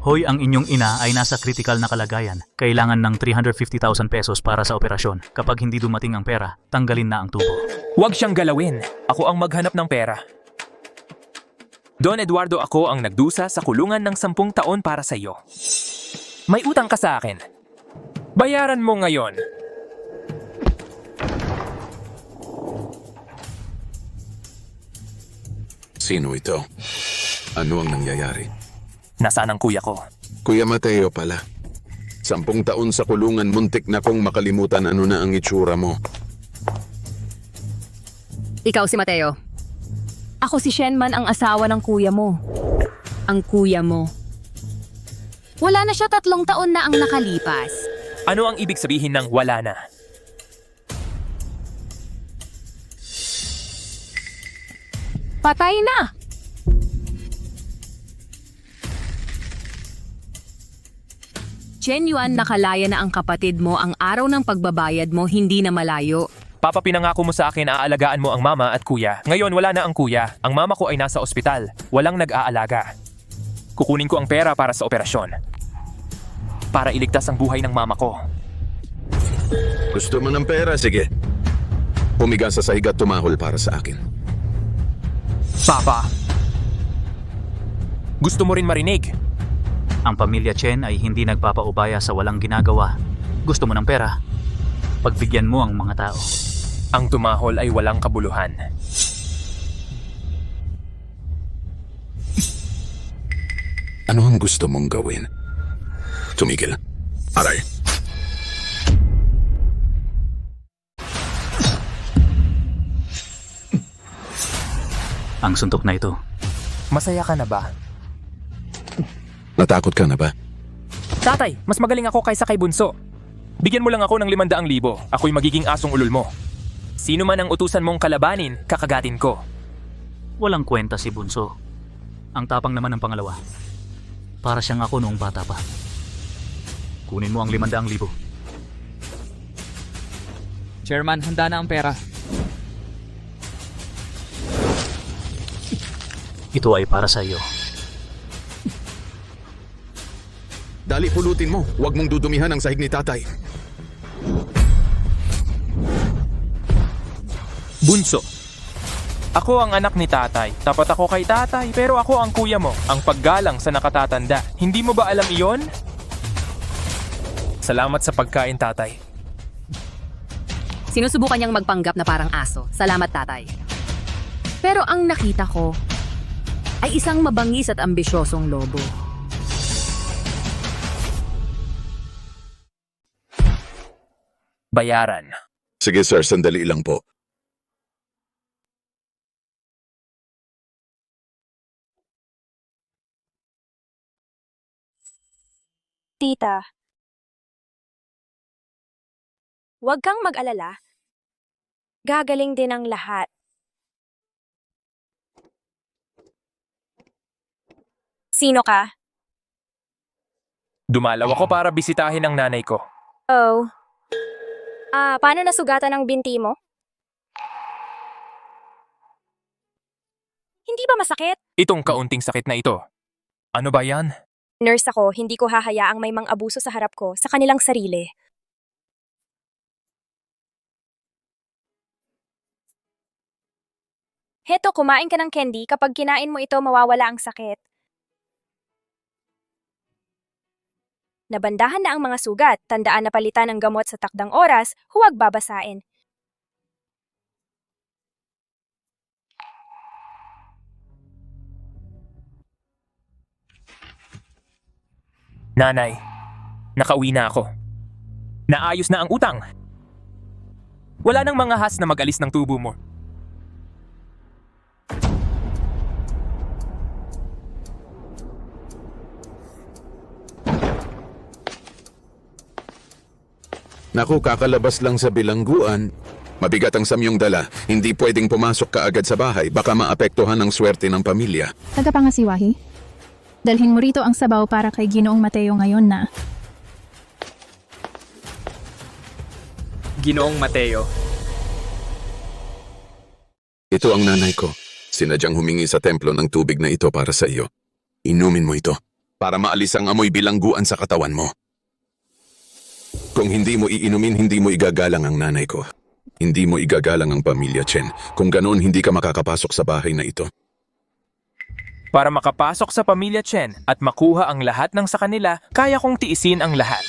Hoy, ang inyong ina ay nasa critical na kalagayan. Kailangan ng 350,000 pesos para sa operasyon. Kapag hindi dumating ang pera, tanggalin na ang tubo. Huwag siyang galawin. Ako ang maghanap ng pera. Don Eduardo, ako ang nagdusa sa kulungan ng 10 taon para sa iyo. May utang ka sa akin. Bayaran mo ngayon. Sino ito? Ano ang nangyayari? Nasaan ang kuya ko? Kuya Mateo pala. 10 taon sa kulungan, muntik na kong makalimutan ano na ang itsura mo. Ikaw si Mateo. Ako si Shenman, ang asawa ng kuya mo. Ang kuya mo. Wala na siya 3 taon na ang nakalipas. Ano ang ibig sabihin ng wala na? Patay na! Chen Yuan, nakalaya na ang kapatid mo. Ang araw ng pagbabayad mo hindi na malayo. Papa, pinangako mo sa akin aalagaan mo ang mama at kuya. Ngayon wala na ang kuya. Ang mama ko ay nasa ospital. Walang nag-aalaga. Kukunin ko ang pera para sa operasyon. Para iligtas ang buhay ng mama ko. Gusto mo ng pera? Sige. Humiga sa sahig at tumahol para sa akin. Papa! Gusto mo rin marinig? Ang pamilya Chen ay hindi nagpapaubaya sa walang ginagawa. Gusto mo ng pera? Pagbigyan mo ang mga tao. Ang tumahol ay walang kabuluhan. Ano ang gusto mong gawin? Tumigil. Aray. Ang suntok na ito. Masaya ka na ba? Natakot ka na ba? Tatay, mas magaling ako kaysa kay Bunso. Bigyan mo lang ako ng 500,000. Ako'y magiging asong ulol mo. Sino man ang utusan mong kalabanin, kakagatin ko. Walang kwenta si Bunso. Ang tapang naman ng pangalawa. Para siyang ako noong bata pa. Kunin mo ang 500,000. Chairman, handa na ang pera. Ito ay para sa iyo. Dali, pulutin mo. Huwag mong dudumihan ang sahig ni tatay. Bunso. Ako ang anak ni tatay. Tapat ako kay tatay, pero ako ang kuya mo. Ang paggalang sa nakatatanda. Hindi mo ba alam iyon? Salamat sa pagkain, tatay. Sinusubukan niyang magpanggap na parang aso. Salamat, tatay. Pero ang nakita ko ay isang mabangis at ambisyosong lobo. Bayaran. Sige sir, sandali lang po. Tita, huwag kang mag-alala. Gagaling din ang lahat. Sino ka? Dumalaw ako para bisitahin ang nanay ko. Oh. Paano nasugatan ang binti mo? Hindi ba masakit? Itong kaunting sakit na ito. Ano ba yan? Nurse ako, hindi ko hahayaang may mang-abuso sa harap ko sa kanilang sarili. Heto, kumain ka ng candy. Kapag kinain mo ito, mawawala ang sakit. Nabandahan na ang mga sugat. Tandaan na palitan ng gamot sa takdang oras, huwag babasain. Nanay, nakauwi na ako. Naayos na ang utang. Wala nang mga has na mag-alis ng tubo mo. Naku, kakalabas lang sa bilangguan. Mabigat ang samyong dala. Hindi pwedeng pumasok ka agad sa bahay. Baka maapektuhan ang swerte ng pamilya. Tagapangasiwahi, dalhin mo rito ang sabaw para kay Ginoong Mateo ngayon na. Ginoong Mateo. Ito ang nanay ko. Sinadyang humingi sa templo ng tubig na ito para sa iyo. Inumin mo ito. para maalis ang amoy bilangguan sa katawan mo. Kung hindi mo iinumin, hindi mo igagalang ang nanay ko. Hindi mo igagalang ang pamilya Chen. Kung ganoon, hindi ka makakapasok sa bahay na ito. Para makapasok sa pamilya Chen at makuha ang lahat ng sa kanila, kaya kong tiisin ang lahat.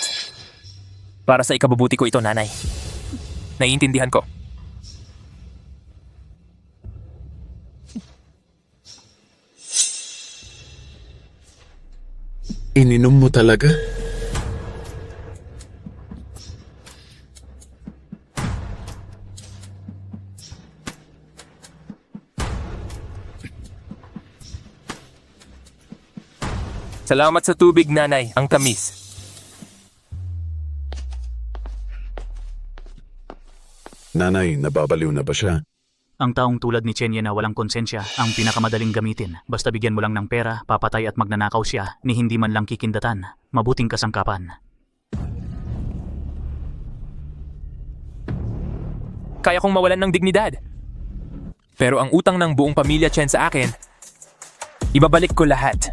Para sa ikabubuti ko ito, nanay. Naiintindihan ko. Ininom mo talaga? Salamat sa tubig, nanay. Ang tamis. Nanay, nababaliw na ba siya? Ang taong tulad ni Chen Yan na walang konsensya ang pinakamadaling gamitin. Basta bigyan mo lang ng pera, papatay at magnanakaw siya ni hindi man lang kikindatan. Mabuting kasangkapan. Kaya kong mawalan ng dignidad. Pero ang utang ng buong pamilya Chen sa akin, ibabalik ko lahat.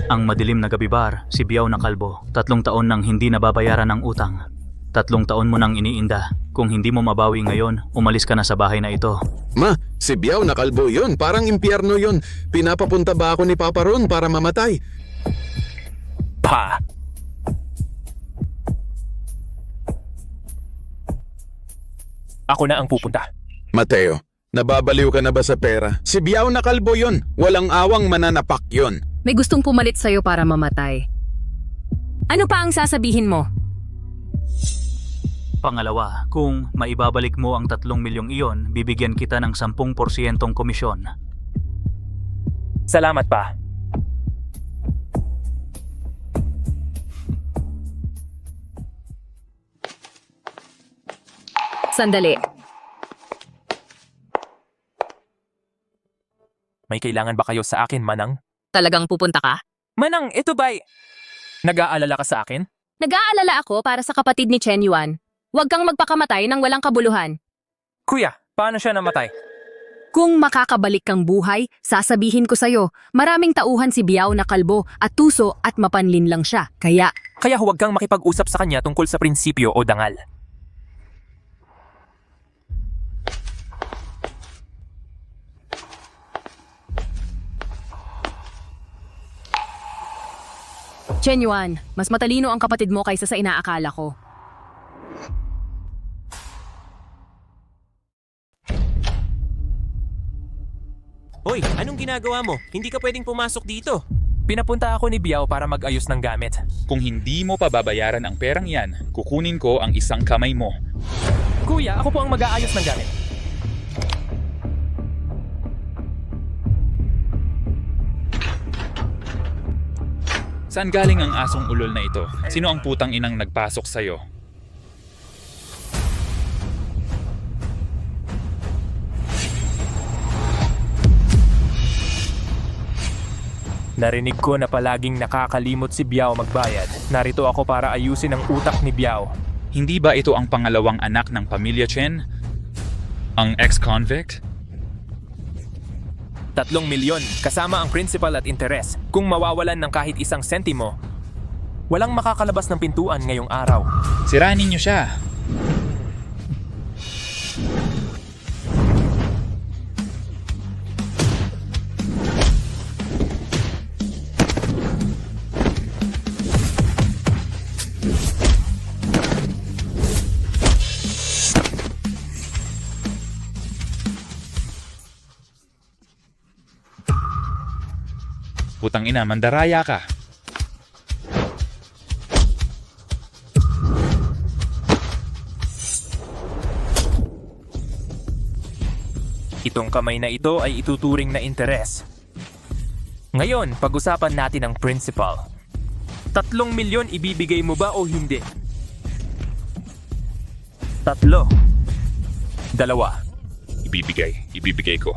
Ang madilim na gabi bar, si Biao na kalbo. 3 taon nang hindi nababayaran ng utang. 3 taon mo nang iniinda. Kung hindi mo mabawi ngayon, umalis ka na sa bahay na ito. Ma, si Biao na kalbo yun. Parang impyerno yun. Pinapapunta ba ako ni Papa Ron para mamatay? Pa! Ako na ang pupunta. Mateo, nababaliw ka na ba sa pera? Si Biao na kalbo yun. Walang awang mananapak yun. May gustong pumalit sa'yo para mamatay. Ano pa ang sasabihin mo? Pangalawa, kung maibabalik mo ang 3 milyong iyon, bibigyan kita ng 10% komisyon. Salamat pa. Sandali. May kailangan ba kayo sa akin, Manang? Talagang pupunta ka? Manang, ito ba'y... Nag-aalala ka sa akin? Nag-aalala ako para sa kapatid ni Chen Yuan. Huwag kang magpakamatay ng walang kabuluhan. Kuya, paano siya namatay? Kung makakabalik kang buhay, sasabihin ko sa'yo, maraming tauhan si Biao na kalbo at tuso at mapanlin lang siya. Kaya, Huwag kang makipag-usap sa kanya tungkol sa prinsipyo o dangal. Chen Yuan, mas matalino ang kapatid mo kaysa sa inaakala ko. Hoy, anong ginagawa mo? Hindi ka pwedeng pumasok dito. Pinapunta ako ni Biao para mag-ayos ng gamit. Kung hindi mo pa babayaran ang perang yan, kukunin ko ang isang kamay mo. Kuya, ako po ang mag-aayos ng gamit. Saan galing ang asong ulol na ito? Sino ang putang inang nagpasok sa'yo? Narinig ko na palaging nakakalimot si Biao magbayad. Narito ako para ayusin ang utak ni Biao. Hindi ba ito ang pangalawang anak ng pamilya Chen? Ang ex-convict? 3 milyon, kasama ang principal at interes. Kung mawawalan ng kahit isang sentimo, walang makakalabas ng pintuan ngayong araw. Siranin niyo siya. Putang ina, mandaraya ka. Itong kamay na ito ay ituturing na interes. Ngayon, pag-usapan natin ang principal. 3 milyon ibibigay mo ba o hindi? 3. 2. Ibibigay ko.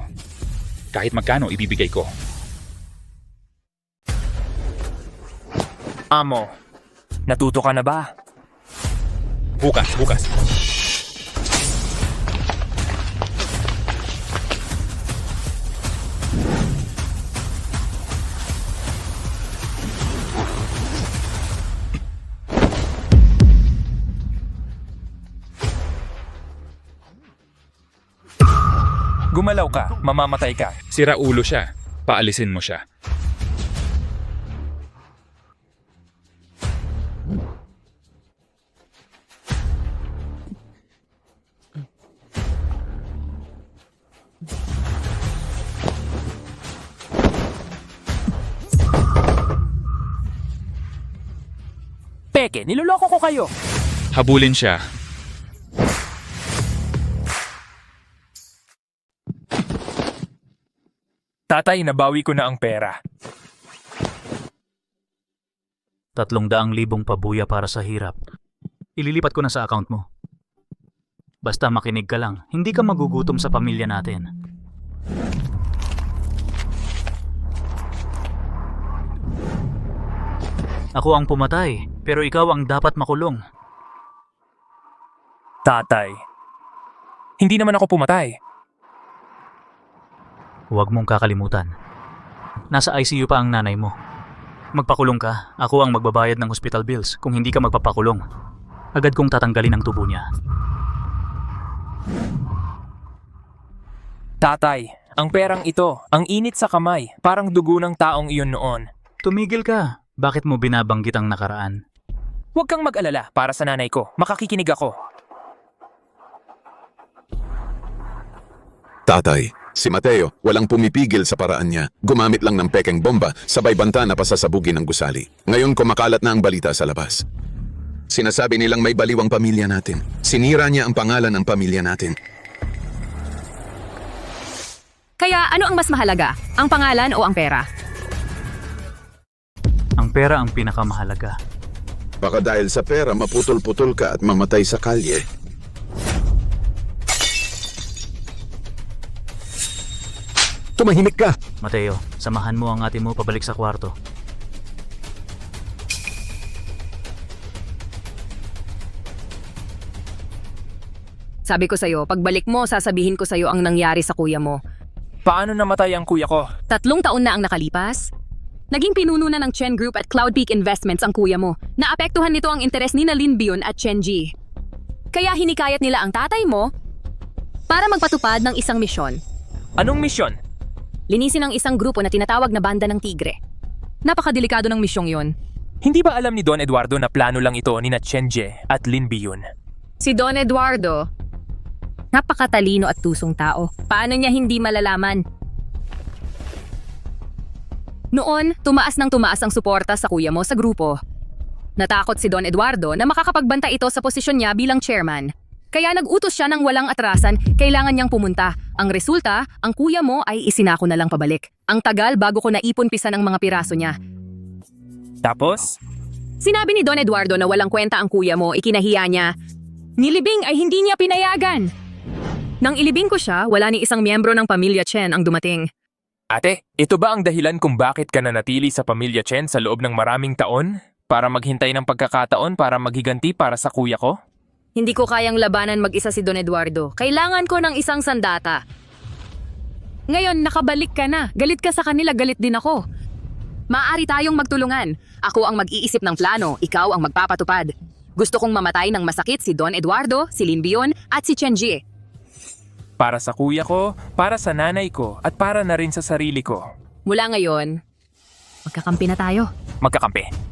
Kahit magkano, ibibigay ko. Amo, natuto ka na ba? Bukas. Gumalaw ka, mamamatay ka. Sira ulo siya. Paalisin mo siya. Peke, niloloko ko kayo. Habulin siya. Tatay, nabawi ko na ang pera. 300,000 pabuya para sa hirap. Ililipat ko na sa account mo. Basta makinig ka lang, hindi ka magugutom sa pamilya natin. Ako ang pumatay, pero ikaw ang dapat makulong. Tatay. Hindi naman ako pumatay. Huwag mong kakalimutan. Nasa ICU pa ang nanay mo. Magpakulong ka, ako ang magbabayad ng hospital bills kung hindi ka magpapakulong. Agad kong tatanggalin ang tubo niya. Tatay, ang perang ito, ang init sa kamay, parang dugo ng taong iyon noon. Tumigil ka. Bakit mo binabanggit ang nakaraan? Huwag kang mag-alala para sa nanay ko. Makakikinig ako. Tatay, si Mateo, walang pumipigil sa paraan niya. Gumamit lang ng pekeng bomba, sabay banta na pasasabugin ng gusali. Ngayon kumakalat na ang balita sa labas. Sinasabi nilang may baliwang pamilya natin. Sinira niya ang pangalan ng pamilya natin. Kaya ano ang mas mahalaga? Ang pangalan o ang pera? Ang pera ang pinakamahalaga. Baka dahil sa pera, maputol-putol ka at mamatay sa kalye. Tumahimik ka! Mateo, samahan mo ang ate mo pabalik sa kwarto. Sabi ko sa'yo, pagbalik mo, sasabihin ko sa'yo ang nangyari sa kuya mo. Paano namatay ang kuya ko? 3 taon na ang nakalipas. Naging pinuno na ng Chen Group at Cloud Peak Investments ang kuya mo. Naapektuhan nito ang interes ni Lin Bion at Chen Ji. Kaya hinikayat nila ang tatay mo para magpatupad ng isang misyon. Anong misyon? Linisin ang isang grupo na tinatawag na Banda ng Tigre. Napakadelikado ng misyong yon. Hindi ba alam ni Don Eduardo na plano lang ito ni na Chenje at Lin Biyun? Si Don Eduardo, napakatalino at tusong tao. Paano niya hindi malalaman? Noon, tumaas ang suporta sa kuya mo sa grupo. Natakot si Don Eduardo na makakapagbanta ito sa posisyon niya bilang chairman. Kaya nag-utos siya ng walang atrasan, kailangan niyang pumunta. Ang resulta, ang kuya mo ay isinako na lang pabalik. Ang tagal bago ko naipon-pisan ang mga piraso niya. Tapos? Sinabi ni Don Eduardo na walang kwenta ang kuya mo, ikinahiya niya. Nilibing ay hindi niya pinayagan. Nang ilibing ko siya, wala ni isang miyembro ng pamilya Chen ang dumating. Ate, ito ba ang dahilan kung bakit ka nanatili sa pamilya Chen sa loob ng maraming taon? Para maghintay ng pagkakataon para maghiganti para sa kuya ko? Hindi ko kayang labanan mag-isa si Don Eduardo. Kailangan ko ng isang sandata. Ngayon, nakabalik ka na. Galit ka sa kanila, galit din ako. Maaari tayong magtulungan. Ako ang mag-iisip ng plano, ikaw ang magpapatupad. Gusto kong mamatay ng masakit si Don Eduardo, si Lin Bion, at si Chen Ji. Para sa kuya ko, para sa nanay ko, at para na rin sa sarili ko. Mula ngayon, magkakampi na tayo. Magkakampi.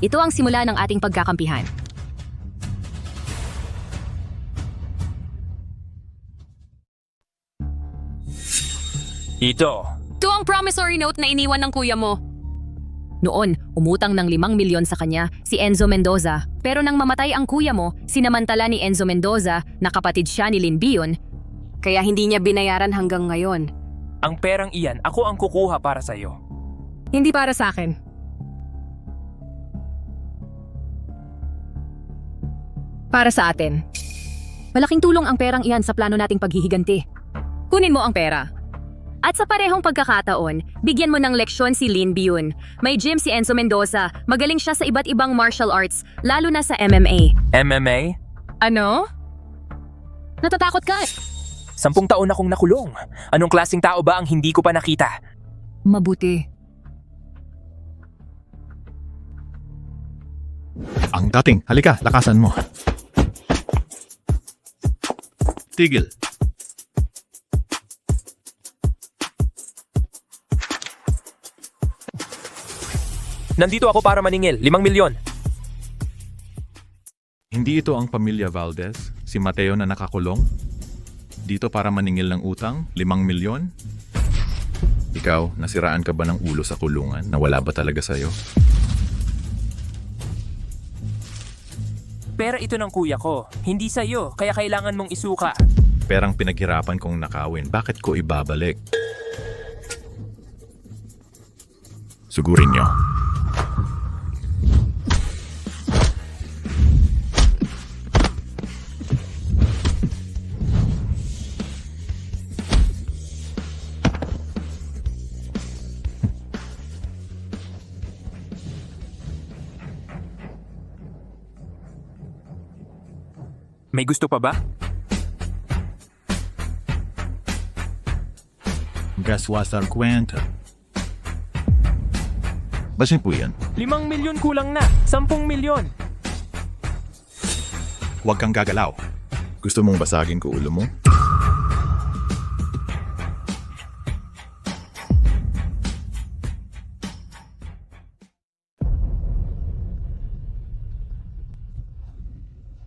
Ito ang simula ng ating pagkakampihan. Ito. Ito ang promissory note na iniwan ng kuya mo. Noon, umutang ng 5 milyon sa kanya si Enzo Mendoza. Pero nang mamatay ang kuya mo, sinamantala ni Enzo Mendoza na kapatid siya ni Lin Bion. Kaya hindi niya binayaran hanggang ngayon. Ang perang iyan, ako ang kukuha para sa'yo. Hindi para sa akin. Para sa atin. Malaking tulong ang perang iyan sa plano nating paghihiganti. Kunin mo ang pera. At sa parehong pagkakataon, bigyan mo ng leksyon si Lin Bion. May gym si Enzo Mendoza. Magaling siya sa iba't ibang martial arts, lalo na sa MMA. MMA? Ano? Natatakot ka? 10 taon akong nakulong. Anong klaseng tao ba ang hindi ko pa nakita? Mabuti. Ang dating, halika, lakasan mo. Tigil. Nandito ako para maningil. 5 milyon. Hindi ito ang pamilya Valdez, si Mateo na nakakulong? Dito para maningil ng utang, 5 milyon? Ikaw, nasiraan ka ba ng ulo sa kulungan? Nawala ba talaga sa'yo? Pera ito ng kuya ko. Hindi sa'yo, kaya kailangan mong isuka. Perang pinaghirapan kong nakawin, bakit ko ibabalik? Sugurin nyo. May gusto pa ba? Gaswasar kwenta. Basin po yan. 5 milyon kulang na. 10 milyon. Huwag kang gagalaw. Gusto mong basagin ko ulo mo?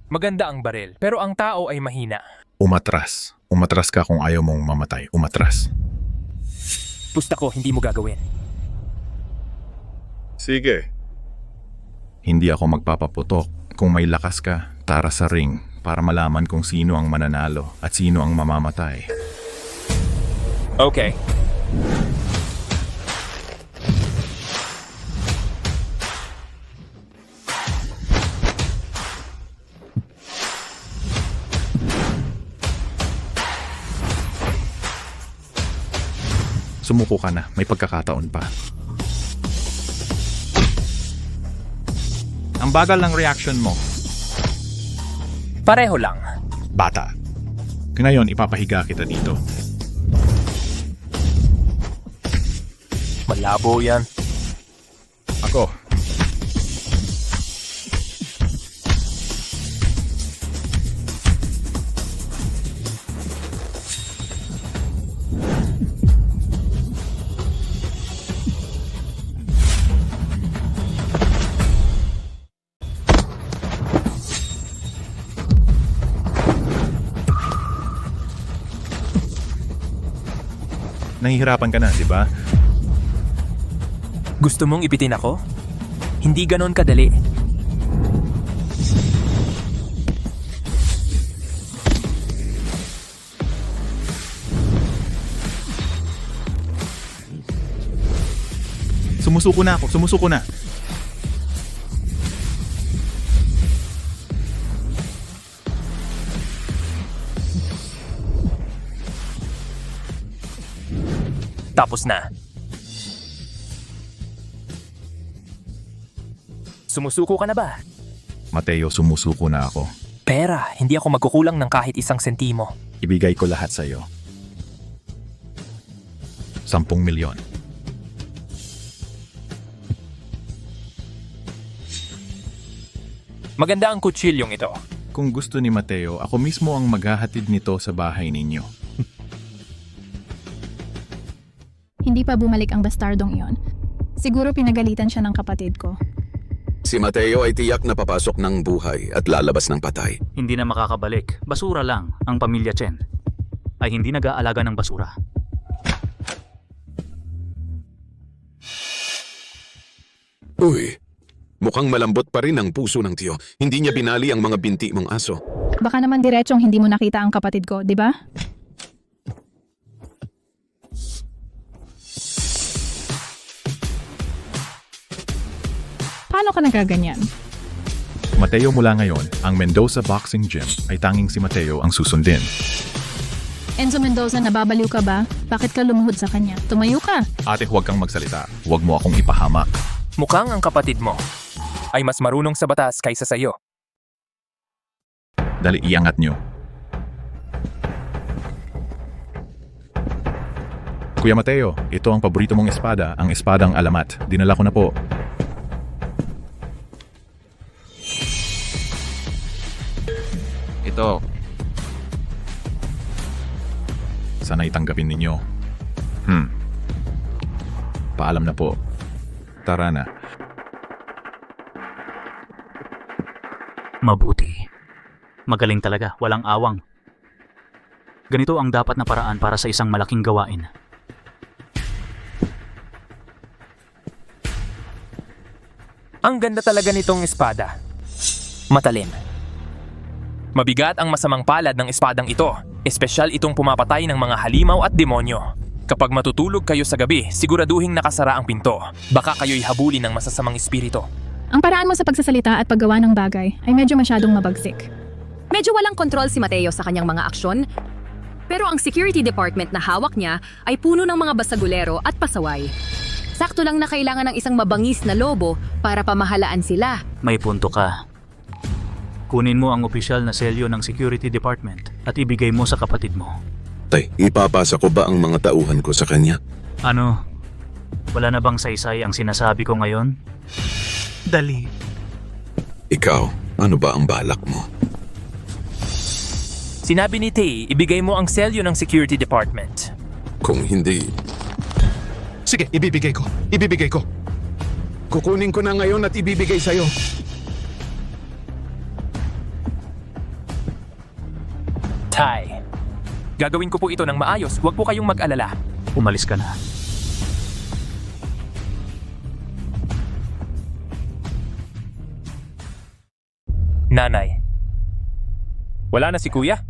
Maganda ang baril, pero ang tao ay mahina. Umatras. Umatras ka kung ayaw mong mamatay. Umatras. Pusta ko, hindi mo gagawin. Sige. Hindi ako magpapaputok. Kung may lakas ka, tara sa ring para malaman kung sino ang mananalo at sino ang mamamatay. Okay. Sumuko ka na, may pagkakataon pa. Ang bagal ng reaction mo, Pareho lang. bata. Ngayon, ipapahiga kita dito. Malabo yan. Ako. Nahihirapan ka na, di ba? Gusto mong ipitin ako? Hindi ganon kadali. Sumusuko na ako, sumusuko na. Tapos na. Sumusuko ka na ba? Mateo, sumusuko na ako. Pera, hindi ako magkukulang ng kahit 1 sentimo. Ibigay ko lahat sa'yo. 10 milyon. Maganda ang kutsilyong ito. Kung gusto ni Mateo, ako mismo ang maghahatid nito sa bahay ninyo. Hindi pa bumalik ang bastardong iyon. Siguro pinagalitan siya ng kapatid ko. Si Mateo ay tiyak na papasok ng buhay at lalabas ng patay. Hindi na makakabalik. Basura lang ang pamilya Chen. Ay hindi nag-aalaga ng basura. Uy, mukhang malambot pa rin ang puso ng tiyo. Hindi niya binali ang mga binti mong aso. Baka naman diretsong hindi mo nakita ang kapatid ko, di ba? Paano ka nagaganyan? Mateo, mula ngayon, ang Mendoza Boxing Gym ay tanging si Mateo ang susundin. Enzo Mendoza, nababaliw ka ba? Bakit ka lumuhod sa kanya? Tumayo ka! Ate, huwag kang magsalita. Huwag mo akong ipahamak. Mukhang ang kapatid mo ay mas marunong sa batas kaysa sa'yo. Dali, iangat nyo. Kuya Mateo, ito ang paborito mong espada, ang espadang alamat. Dinala ko na po. Ito. Sana'y tanggapin ninyo. Paalam na po. Tara na. Mabuti. Magaling talaga, walang awang. Ganito ang dapat na paraan para sa isang malaking gawain. Ang ganda talaga nitong espada. Matalim. Mabigat ang masamang palad ng espadang ito, espesyal itong pumapatay ng mga halimaw at demonyo. Kapag matutulog kayo sa gabi, siguraduhing nakasara ang pinto. Baka kayo'y habulin ng masasamang espiritu. Ang paraan mo sa pagsasalita at paggawa ng bagay ay medyo masyadong mabagsik. Medyo walang kontrol si Mateo sa kanyang mga aksyon, pero ang security department na hawak niya ay puno ng mga basagulero at pasaway. Sakto lang na kailangan ng isang mabangis na lobo para pamahalaan sila. May punto ka. Kunin mo ang opisyal na selyo ng security department at ibigay mo sa kapatid mo. Tay, ipapasa ko ba ang mga tauhan ko sa kanya? Ano? Wala na bang saysay ang sinasabi ko ngayon? Dali. Ikaw, ano ba ang balak mo? Sinabi ni Tay, ibigay mo ang selyo ng security department. Kung hindi, Sige, ibibigay ko. Ibibigay ko. kukunin ko na ngayon at ibibigay sa'yo. Tay, gagawin ko po ito ng maayos. Huwag po kayong mag-alala. Umalis ka na. Nanay. Wala na si Kuya.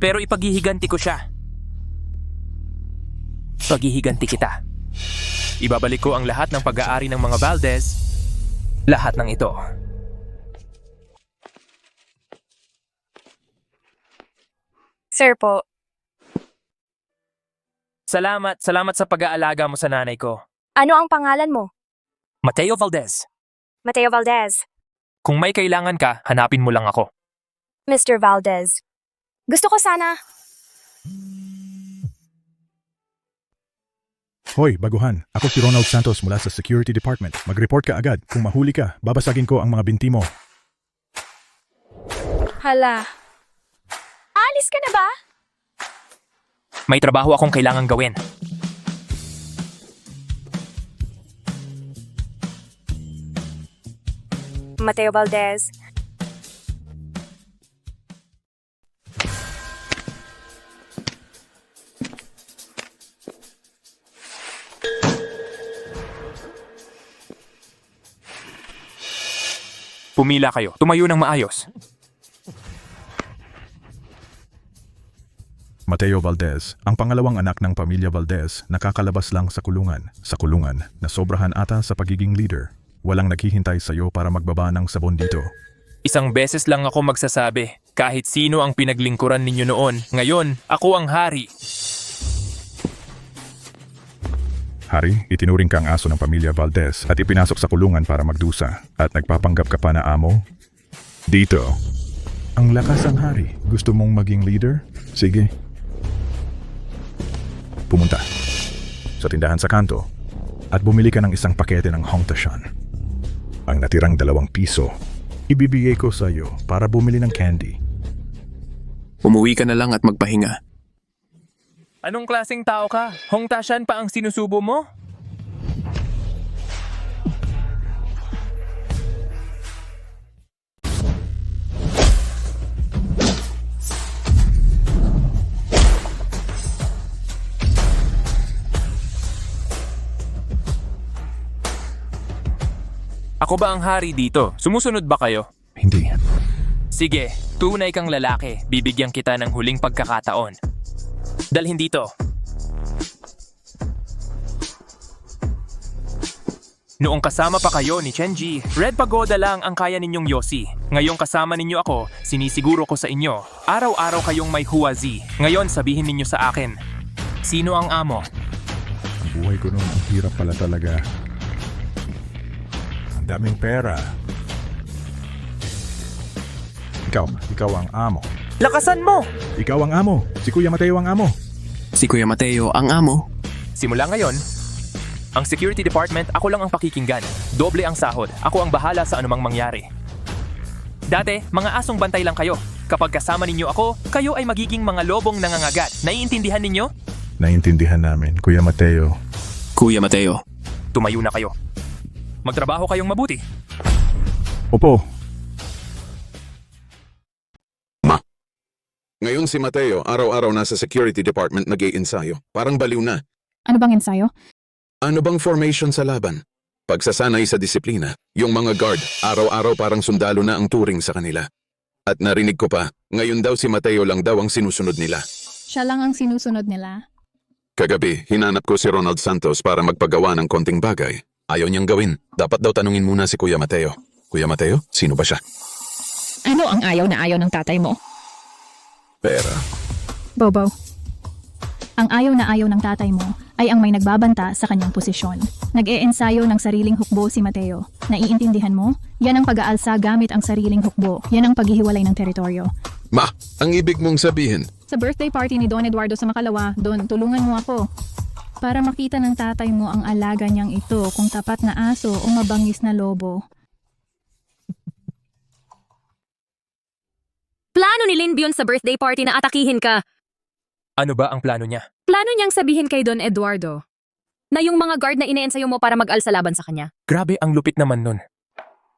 Pero ipaghihiganti ko siya. Paghihiganti kita. Ibabalik ko ang lahat ng pag-aari ng mga Valdez. Lahat ng ito. Sir po, Salamat sa pag-aalaga mo sa nanay ko. ano ang pangalan mo? Mateo Valdez. Mateo Valdez. Kung may kailangan ka, hanapin mo lang ako. Mr. Valdez. Gusto ko sana. Hoy, baguhan. Ako si Ronald Santos mula sa Security Department. Mag-report ka agad. Kung mahuli ka, babasagin ko ang mga binti mo. Hala. Alis ka na ba? May trabaho akong kailangang gawin. Mateo Valdez. Pumila kayo. Tumayo ng maayos. Mateo Valdez, ang pangalawang anak ng pamilya Valdez, nakakalabas lang sa kulungan. Sa kulungan, na sobrahan ata sa pagiging leader. Walang naghihintay sa'yo para magbaba ng sabon dito. Isang beses lang ako magsasabi. Kahit sino ang pinaglingkuran ninyo noon, ngayon, ako ang hari. Hari, itinuring ka ang aso ng pamilya Valdez at ipinasok sa kulungan para magdusa. At nagpapanggap ka pa na amo? Dito. Ang lakas ang hari. Gusto mong maging leader? Sige. Pumunta sa tindahan sa kanto at bumili ka ng isang pakete ng Hongtashan. Ang natirang 2 piso, ibibigay ko sa iyo para bumili ng candy. Umuwi ka na lang at magpahinga. Anong klaseng tao ka? Hongtashan pa ang sinusubo mo? Ako ba ang hari dito? Sumusunod ba kayo? Hindi. Sige, tunay kang lalaki. Bibigyan kita ng huling pagkakataon. Dalhin dito. Noong kasama pa kayo ni Chenji, Red Pagoda lang ang kaya ninyong yosi. Ngayong kasama ninyo ako, sinisiguro ko sa inyo, araw-araw kayong may huwazi. Ngayon sabihin ninyo sa akin, sino ang amo? Ang buhay ko noon, ang hirap pala talaga. Ang daming pera. Ikaw ang amo. Lakasan mo! Ikaw ang amo. Si Kuya Mateo ang amo. Si Kuya Mateo ang amo. Simula ngayon, ang security department, ako lang ang pakikinggan. Doble ang sahod. Ako ang bahala sa anumang mangyari. Dati, mga asong bantay lang kayo. Kapag kasama ninyo ako, kayo ay magiging mga lobong nangangagat. Naiintindihan ninyo? Naintindihan namin, Kuya Mateo. Kuya Mateo, tumayo na kayo. Magtrabaho kayong mabuti. Opo. Ngayon si Mateo, araw-araw nasa security department nag-iensayo. Parang baliw na. Ano bang ensayo? Ano bang formation sa laban? Pagsasanay sa disiplina. Yung mga guard, araw-araw parang sundalo na ang turing sa kanila. At narinig ko pa, ngayon daw si Mateo lang daw ang sinusunod nila. Siya lang ang sinusunod nila. Kagabi, hinanap ko si Ronald Santos para magpagawa ng konting bagay. Ayaw niyang gawin. Dapat daw tanungin muna si Kuya Mateo. Kuya Mateo, sino ba siya? Ano ang ayaw na ayaw ng tatay mo? Pera. Bobo. Ang ayaw na ayaw ng tatay mo ay ang may nagbabanta sa kanyang posisyon. Nag-e-ensayo ng sariling hukbo si Mateo. Naiintindihan mo? Yan ang pag-aalsa gamit ang sariling hukbo. Yan ang paghihiwalay ng teritoryo. Ma, ang ibig mong sabihin, Sa birthday party ni Don Eduardo sa Makalawa, Don, tulungan mo ako. Para makita ng tatay mo ang alaga niyang ito kung tapat na aso o mabangis na lobo. Plano ni Linbion sa birthday party na atakihin ka. Ano ba ang plano niya? Plano niyang sabihin kay Don Eduardo na yung mga guard na ineensayo mo para mag-alsa laban sa kanya. Grabe ang lupit naman nun.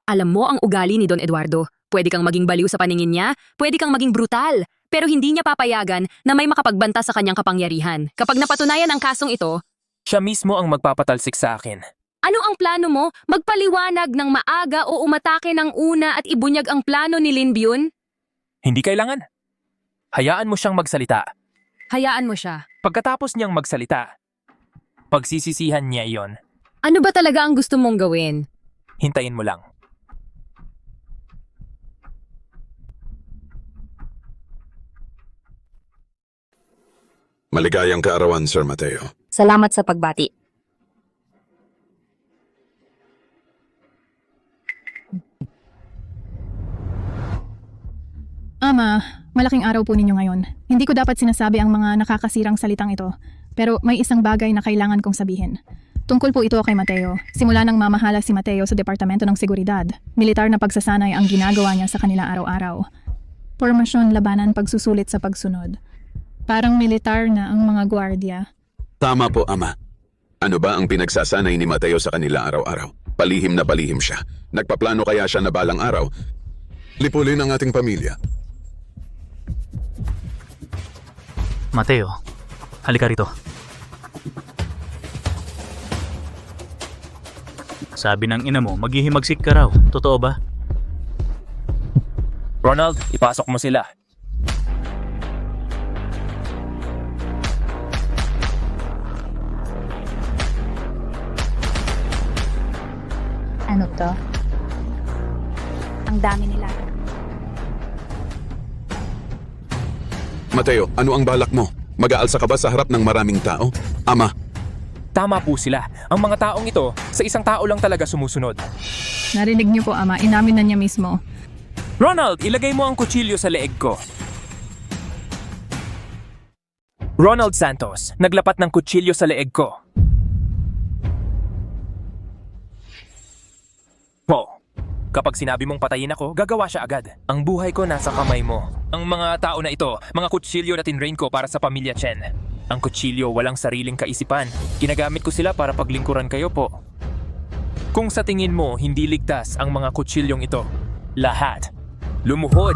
Alam mo ang ugali ni Don Eduardo. Pwede kang maging baliw sa paningin niya, pwede kang maging brutal, pero hindi niya papayagan na may makapagbanta sa kanyang kapangyarihan. Kapag napatunayan ang kasong ito, Siya mismo ang magpapatalsik sa akin. ano ang plano mo? Magpaliwanag ng maaga o umatake ng una at ibunyag ang plano ni Linbion? Hindi kailangan. Hayaan mo siyang magsalita. Hayaan mo siya. Pagkatapos niyang magsalita, pagsisisihan niya iyon. Ano ba talaga ang gusto mong gawin? Hintayin mo lang. maligayang kaarawan, Sir Mateo. Salamat sa pagbati. Ama, malaking araw po ninyo ngayon. Hindi ko dapat sinasabi ang mga nakakasirang salitang ito, pero may isang bagay na kailangan kong sabihin. Tungkol po ito kay Mateo. Simula nang mamahala si Mateo sa Departamento ng Seguridad, militar na pagsasanay ang ginagawa niya sa kanila araw-araw. Pormasyon, labanan, pagsusulit sa pagsunod. Parang militar na ang mga gwardiya. Tama po, Ama. Ano ba ang pinagsasanay ni Mateo sa kanila araw-araw? Palihim na palihim siya. Nagpaplano kaya siya na balang araw? Lipulin ang ating pamilya. Mateo, halika rito. Sabi ng ina mo, maghihimagsik ka raw. Totoo ba? Ronald, ipasok mo sila. Ano to? Ang dami nila. Mateo, ano ang balak mo? Mag-aalsa ka ba sa harap ng maraming tao? Ama, Tama po sila. Ang mga taong ito, sa isang tao lang talaga sumusunod. Narinig niyo po, Ama. Inamin na niya mismo. Ronald, ilagay mo ang kutsilyo sa leeg ko. Ronald Santos, naglapat ng kutsilyo sa leeg ko. Po, kapag sinabi mong patayin ako, gagawa siya agad. Ang buhay ko nasa kamay mo. Ang mga tao na ito, mga kutsilyo na tinrain ko para sa pamilya Chen. Ang kutsilyo walang sariling kaisipan. Ginagamit ko sila para paglingkuran kayo po. Kung sa tingin mo hindi ligtas ang mga kutsilyong ito, lahat lumuhod.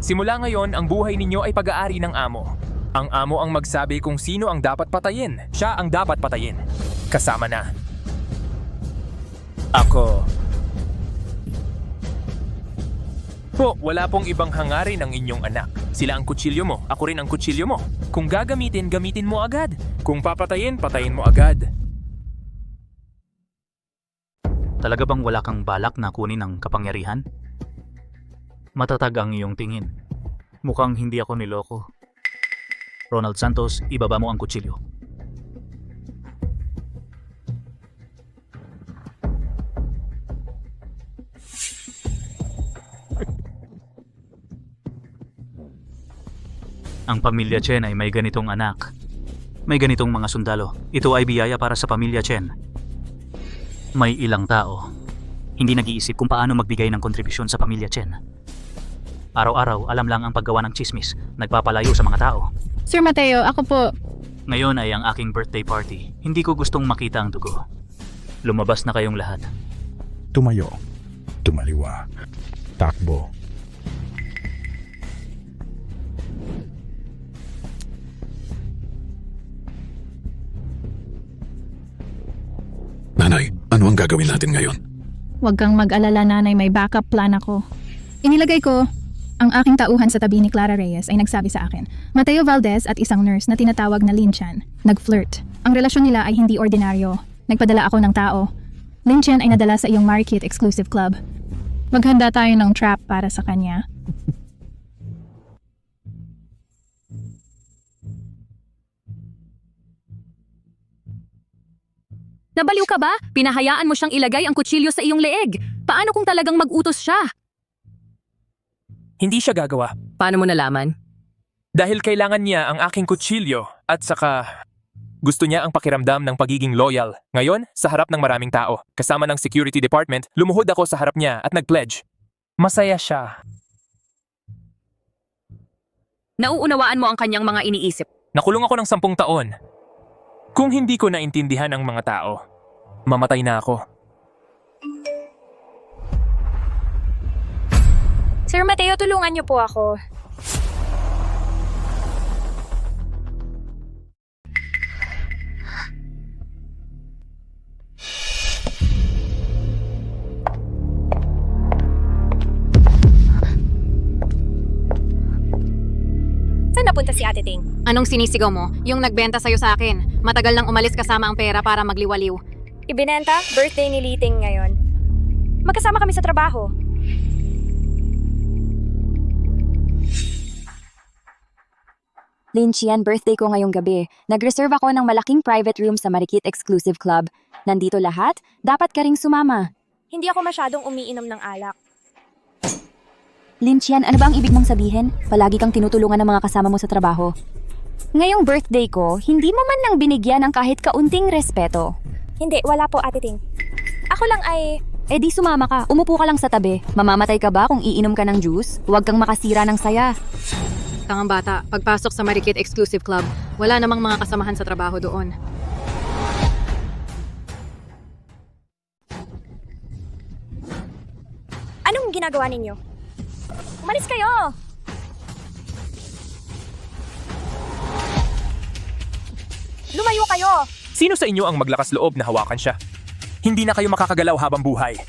Simula ngayon, ang buhay ninyo ay pag-aari ng amo. Ang amo ang magsabi kung sino ang dapat patayin. Siya ang dapat patayin. Kasama na ako. Po, wala pong ibang hangarin ang inyong anak. Sila ang kutsilyo mo, ako rin ang kutsilyo mo. Kung gagamitin, gamitin mo agad. Kung papatayin, patayin mo agad. Talaga bang wala kang balak na kunin ang kapangyarihan? Matatag ang iyong tingin. Mukhang hindi ako niloko. Ronald Santos, ibaba mo ang kutsilyo. Ang pamilya Chen ay may ganitong anak. May ganitong mga sundalo. Ito ay biyaya para sa pamilya Chen. May ilang tao. Hindi nag-iisip kung paano magbigay ng kontribusyon sa pamilya Chen. Araw-araw, alam lang ang paggawa ng chismis, nagpapalayo sa mga tao. Sir Mateo, ako po, Ngayon ay ang aking birthday party. Hindi ko gustong makita ang dugo. Lumabas na kayong lahat. Tumayo. Tumaliwa. Takbo. Nanay, ano ang gagawin natin ngayon? huwag kang mag-alala nanay, may backup plan ako. Inilagay ko, ang aking tauhan sa tabi ni Clara Reyes ay nagsabi sa akin, Mateo Valdez at isang nurse na tinatawag na Lin Chan, nag-flirt. Ang relasyon nila ay hindi ordinaryo. Nagpadala ako ng tao. Lin Chan ay nadala sa iyong Marikit Exclusive Club. Maghanda tayo ng trap para sa kanya. Nabaliw ka ba? Pinahayaan mo siyang ilagay ang kutsilyo sa iyong leeg. Paano kung talagang mag-utos siya? Hindi siya gagawa. Paano mo nalaman? Dahil kailangan niya ang aking kutsilyo at saka gusto niya ang pakiramdam ng pagiging loyal. Ngayon, sa harap ng maraming tao, kasama ng security department, lumuhod ako sa harap niya at nag-pledge. Masaya siya. Nauunawaan mo ang kanyang mga iniisip. Nakulong ako ng 10 taon. Kung hindi ko naintindihan ang mga tao, mamatay na ako. Sir Mateo, tulungan niyo po ako. Saan napunta si Ate Ting? Anong sinisigaw mo? Yung nagbenta sa'yo sa akin. Matagal nang umalis kasama ang pera para magliwaliw. Ibinenta, birthday ni Liting ngayon. Magkasama kami sa trabaho. Lin Qian, birthday ko ngayong gabi. Nag-reserve ako ng malaking private room sa Marikit Exclusive Club. Nandito lahat, dapat ka ring sumama. Hindi ako masyadong umiinom ng alak. Lin Qian, ano ba ang ibig mong sabihin? Palagi kang tinutulungan ng mga kasama mo sa trabaho. Ngayong birthday ko, hindi mo man lang binigyan ng kahit kaunting respeto. Hindi, wala po Ate Ting. Ako lang ay... Eh di sumama ka, umupo ka lang sa tabi. Mamamatay ka ba kung iinom ka ng juice? Huwag kang makasira ng saya. Tangang bata, pagpasok sa Marikit Exclusive Club, wala namang mga kasamahan sa trabaho doon. Anong ginagawa ninyo? Umalis kayo! Lumayo kayo! Sino sa inyo ang maglakas loob na hawakan siya? Hindi na kayo makakagalaw habang buhay.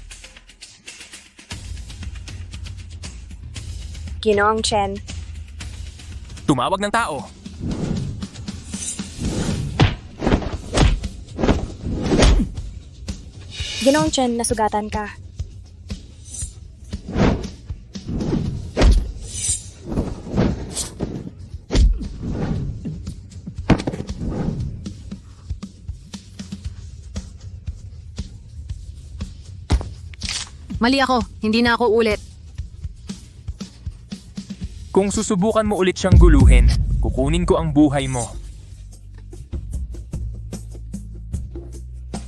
Ginoong Chen. Tumawag ng tao. Ginoong Chen, nasugatan ka. Mali ako, hindi na ako ulit. Kung susubukan mo ulit siyang guluhin, kukunin ko ang buhay mo.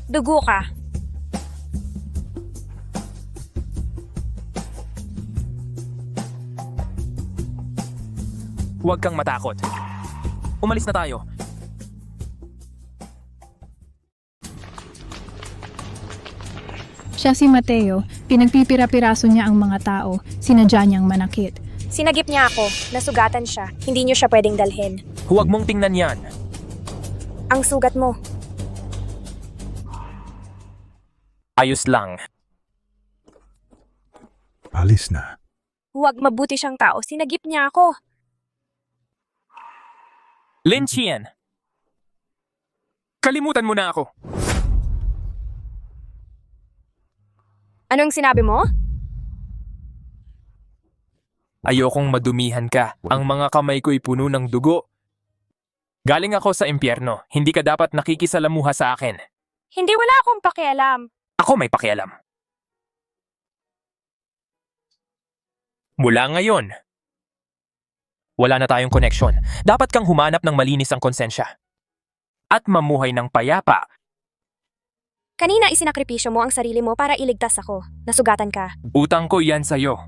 Dugo ka. Huwag kang matakot. Umalis na tayo. Siya si Mateo, pinagpipira-piraso niya ang mga tao, sinadya niyang manakit. Sinagip niya ako. Nasugatan siya. Hindi niyo siya pwedeng dalhin. Huwag mong tingnan yan. Ang sugat mo. Ayos lang. Alis na. Huwag, mabuti siyang tao. Sinagip niya ako. Lin Qian. Kalimutan mo na ako. Anong sinabi mo? Ayokong madumihan ka. Ang mga kamay ko'y puno ng dugo. Galing ako sa impyerno. Hindi ka dapat nakikisalamuha sa akin. Hindi, wala akong pakialam. Ako may pakialam. Mula ngayon, wala na tayong koneksyon. Dapat kang humanap ng malinis ang konsensya. At mamuhay ng payapa. Kanina isinakripisyo mo ang sarili mo para iligtas ako. Nasugatan ka. Utang ko yan sa'yo.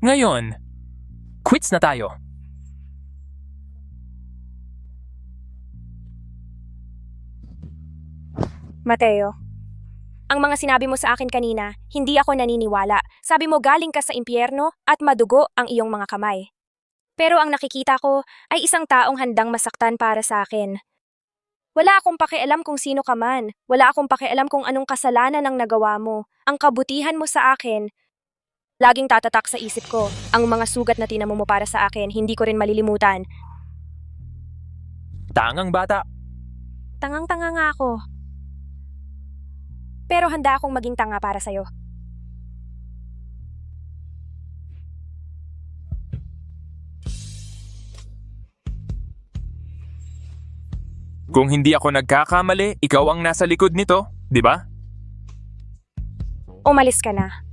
Ngayon, quits na tayo. Mateo, ang mga sinabi mo sa akin kanina, hindi ako naniniwala. Sabi mo galing ka sa impyerno at madugo ang iyong mga kamay. Pero ang nakikita ko ay isang taong handang masaktan para sa akin. Wala akong pakialam kung sino ka man. Wala akong pakialam kung anong kasalanan ang nagawa mo. Ang kabutihan mo sa akin, laging tatatak sa isip ko. Ang mga sugat na tinamo mo para sa akin, hindi ko rin malilimutan. Tangang bata. Tangang-tanga nga ako. Pero handa akong maging tanga para sa'yo. Kung hindi ako nagkakamali, ikaw ang nasa likod nito, di ba? Umalis ka na.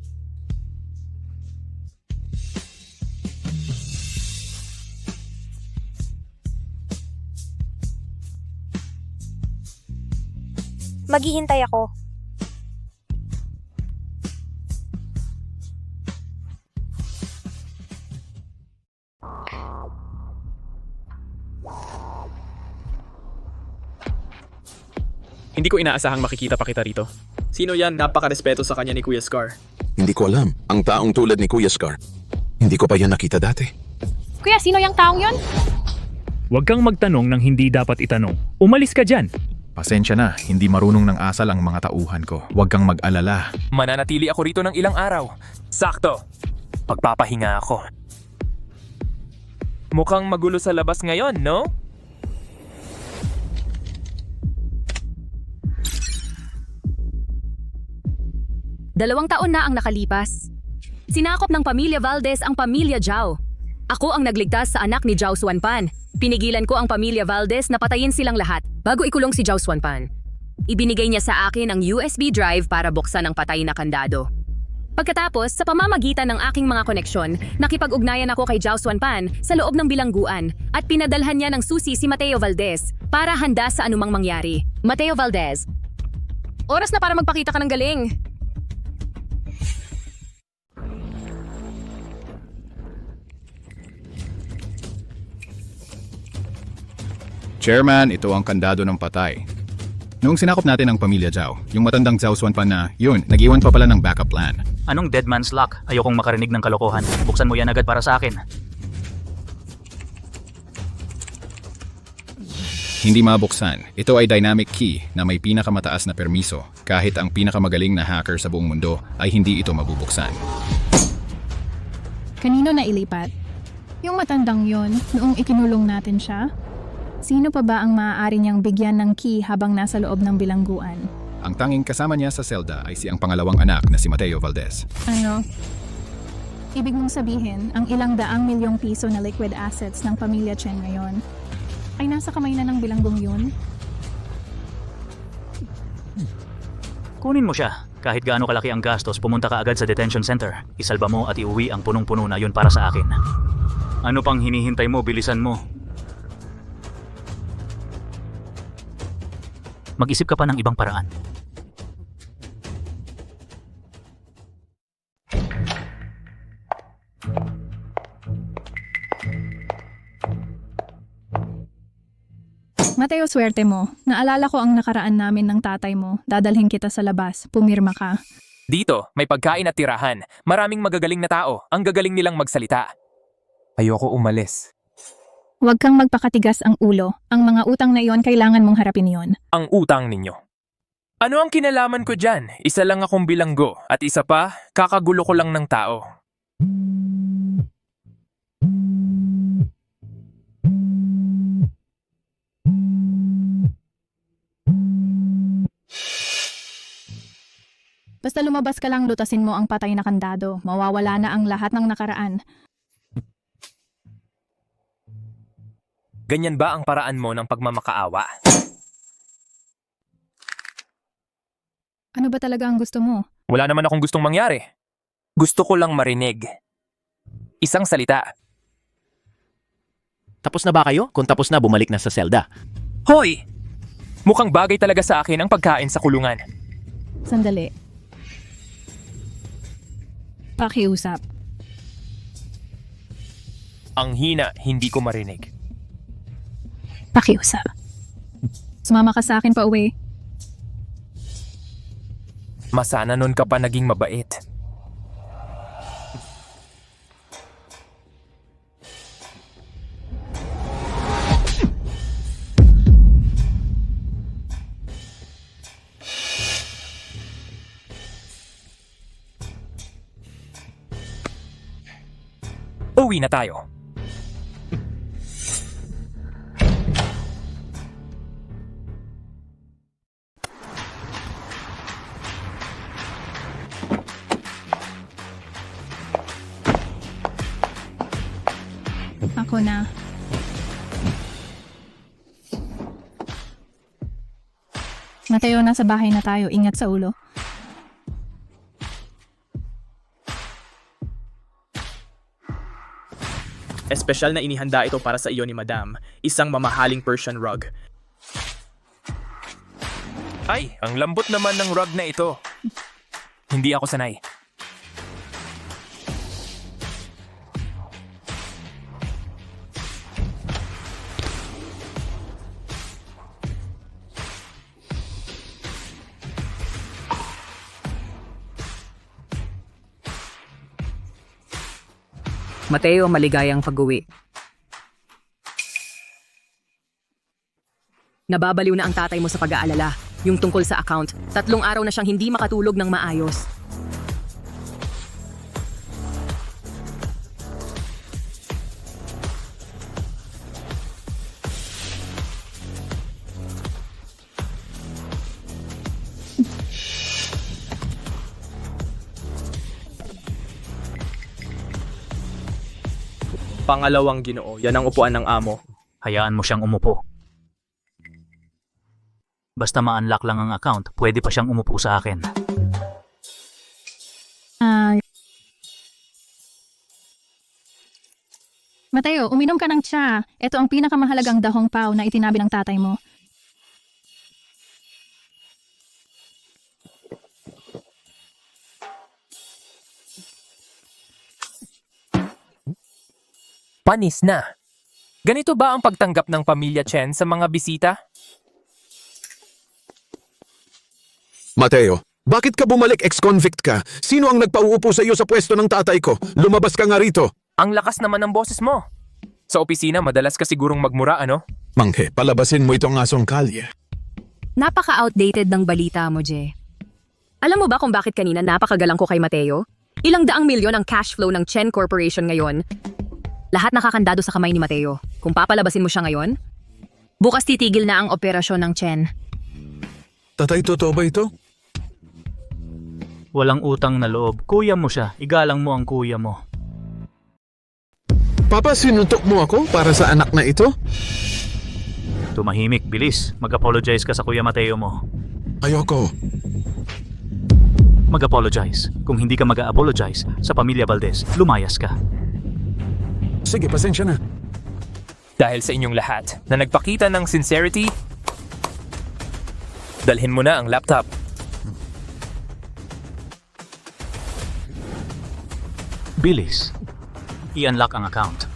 Maghihintay ako. Hindi ko inaasahang makikita pa kita rito. Sino yan? Napaka-respeto sa kanya ni Kuya Scar. Hindi ko alam. Ang taong tulad ni Kuya Scar. Hindi ko pa yan nakita dati. Kuya, sino yung taong yon? Huwag kang magtanong ng hindi dapat itanong. Umalis ka dyan. Pasensya na, hindi marunong ng asal ang mga tauhan ko. Huwag kang mag-alala. Mananatili ako rito ng ilang araw. Sakto. Pagpapahinga ako. Mukhang magulo sa labas ngayon, no? 2 taon na ang nakalipas. Sinakop ng pamilya Valdez ang pamilya Zhao. Ako ang nagligtas sa anak ni Zhao Xuanpan. Pinigilan ko ang pamilya Valdez na patayin silang lahat bago ikulong si Zhao Xuanpan. Ibinigay niya sa akin ang USB drive para buksan ang patay na kandado. Pagkatapos, sa pamamagitan ng aking mga koneksyon, nakipag-ugnayan ako kay Zhao Xuanpan sa loob ng bilangguan at pinadalhan niya ng susi si Mateo Valdez para handa sa anumang mangyari. Mateo Valdez. Oras na para magpakita ka ng galing. Chairman, ito ang kandado ng patay. Noong sinakop natin ang pamilya Zhao, yung matandang Zhao Xuanpan na, yun, nag-iwan pa pala ng backup plan. Anong dead man's luck? Ayokong makarinig ng kalokohan. Buksan mo yan agad para sa akin. Hindi mabuksan. Ito ay dynamic key na may pinakamataas na permiso. Kahit ang pinakamagaling na hacker sa buong mundo ay hindi ito mabubuksan. Kanino na ilipat? Yung matandang yon, noong ikinulong natin siya? Sino pa ba ang maaari niyang bigyan ng key habang nasa loob ng bilangguan? Ang tanging kasama niya sa selda ay siyang pangalawang anak na si Mateo Valdez. Ano? Ibig mong sabihin, ang ilang daang milyong piso na liquid assets ng pamilya Chen ngayon ay nasa kamay na ng bilanggong yun? Kunin mo siya. Kahit gaano kalaki ang gastos, pumunta ka agad sa detention center. Isalba mo at iuwi ang punong-puno na yun para sa akin. Ano pang hinihintay mo? Bilisan mo. Mag-isip ka pa ng ibang paraan. Mateo, swerte mo. Naalala ko ang nakaraan namin ng tatay mo. Dadalhin kita sa labas. Pumirma ka. Dito, may pagkain at tirahan. Maraming magagaling na tao. Ang gagaling nilang magsalita. Ayoko umalis. Huwag kang magpakatigas ang ulo. Ang mga utang na iyon, kailangan mong harapin iyon. Ang utang ninyo. Ano ang kinalaman ko dyan? Isa lang akong bilanggo. At isa pa, kakagulo ko lang ng tao. Basta lumabas ka lang, lutasin mo ang patay na kandado. Mawawala na ang lahat ng nakaraan. Ganyan ba ang paraan mo ng pagmamakaawa? Ano ba talaga ang gusto mo? Wala naman akong gustong mangyari. Gusto ko lang marinig. Isang salita. Tapos na ba kayo? Kung tapos na, bumalik na sa selda. Hoy! Mukhang bagay talaga sa akin ang pagkain sa kulungan. Sandali. Pakiusap. Ang hina, hindi ko marinig. Pakiusap. Sumama ka sa akin pa uwi. Masana nun ka pa naging mabait. Uwi na tayo. Ako na. Mateo, nasa bahay na tayo. Ingat sa ulo. Espesyal na inihanda ito para sa iyo ni Madam, isang mamahaling Persian rug. Ay, ang lambot naman ng rug na ito. Hindi ako sanay. Mateo, maligayang pag-uwi. Nababaliw na ang tatay mo sa pag-aalala. Yung tungkol sa account. 3 araw na siyang hindi makatulog ng maayos. Pangalawang Ginoo, yan ang upuan ng amo. Hayaan mo siyang umupo. Basta ma-unlock lang ang account, pwede pa siyang umupo sa akin. Mateo, uminom ka ng tsa. Ito ang pinakamahalagang dahong pao na itinabi ng tatay mo. Panis na. Ganito ba ang pagtanggap ng pamilya Chen sa mga bisita? Mateo, bakit ka bumalik ex-convict ka? Sino ang nagpauupo sa iyo sa pwesto ng tatay ko? Lumabas ka nga rito. Ang lakas naman ng boses mo. Sa opisina, madalas ka sigurong magmura, ano? Manghe, palabasin mo itong asong kalye. Napaka-outdated ng balita mo, Je. Alam mo ba kung bakit kanina napakagalang ko kay Mateo? Ilang daang milyon ang cash flow ng Chen Corporation ngayon. Lahat nakakandado sa kamay ni Mateo. Kung papalabasin mo siya ngayon, bukas titigil na ang operasyon ng Chen. Tatay, totoo ba ito? Walang utang na loob. Kuya mo siya. Igalang mo ang kuya mo. Papa, sinutok mo ako para sa anak na ito? Tumahimik, bilis. Mag-apologize ka sa Kuya Mateo mo. Ayoko. Mag-apologize. Kung hindi ka mag-apologize sa pamilya Valdez, lumayas ka. Sige, pasensya na. Dahil sa inyong lahat na nagpakita ng sincerity, dalhin mo na ang laptop. Bilis. I-unlock ang account.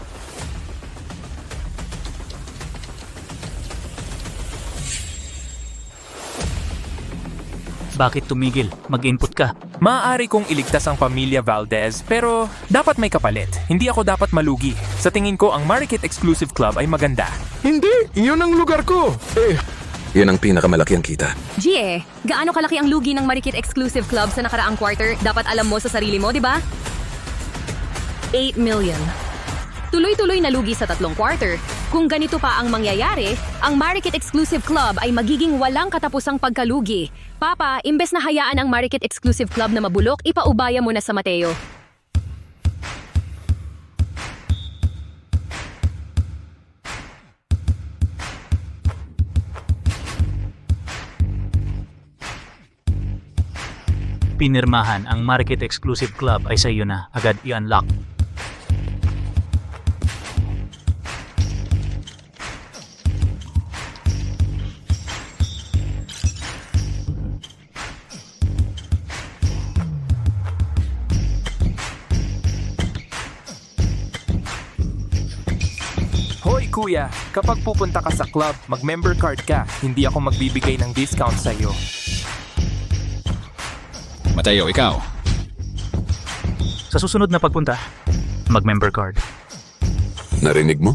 Bakit tumigil? Mag-input ka. Maaari kong iligtas ang pamilya Valdez, pero dapat may kapalit. Hindi ako dapat malugi. Sa tingin ko, ang Marikit Exclusive Club ay maganda. Hindi, iyon ang lugar ko. Yan ang pinakamalaki ang kita. Gie, gaano kalaki ang lugi ng Marikit Exclusive Club sa nakaraang quarter? Dapat alam mo sa sarili mo, di ba? 8 million. Tuloy-tuloy na lugi sa 3 quarter. Kung ganito pa ang mangyayari, ang Marikit Exclusive Club ay magiging walang katapusang pagkalugi. Papa, imbes na hayaan ang Marikit Exclusive Club na mabulok, ipaubaya mo na sa Mateo. Pinirmahan ang Marikit Exclusive Club ay sa iyo na. Agad i-unlock. kuya, kapag pupunta ka sa club, mag-member card ka. Hindi ako magbibigay ng discount sa'yo. Mateo, ikaw. Sa susunod na pagpunta, mag-member card. Narinig mo?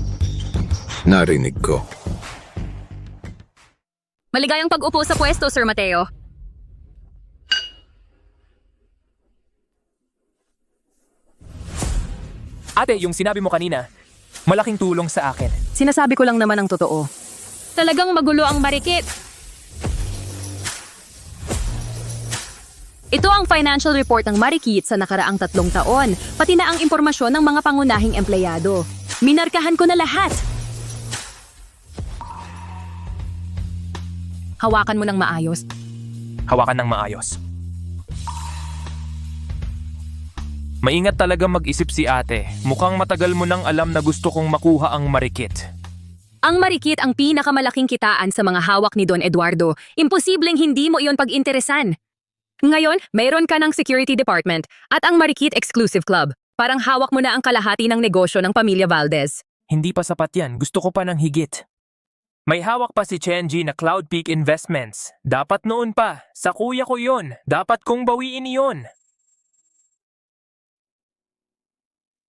Narinig ko. Maligayang pag-upo sa pwesto, Sir Mateo. Ate, yung sinabi mo kanina, malaking tulong sa akin. Sinasabi ko lang naman ang totoo. Talagang magulo ang marikit. Ito ang financial report ng Marikit sa nakaraang 3 taon, pati na ang impormasyon ng mga pangunahing empleyado. Minarkahan ko na lahat. Hawakan mo ng maayos. Hawakan ng maayos. Maingat talaga mag-isip si ate. Mukhang matagal mo nang alam na gusto kong makuha ang Marikit. Ang Marikit ang pinakamalaking kitaan sa mga hawak ni Don Eduardo. Imposibleng hindi mo iyon pag-interesan. Ngayon, mayroon ka ng security department at ang Marikit Exclusive Club. Parang hawak mo na ang kalahati ng negosyo ng pamilya Valdez. Hindi pa sapat yan. Gusto ko pa ng higit. May hawak pa si Chenji na Cloud Peak Investments. Dapat noon pa. Sa kuya ko yon. Dapat kong bawiin yon.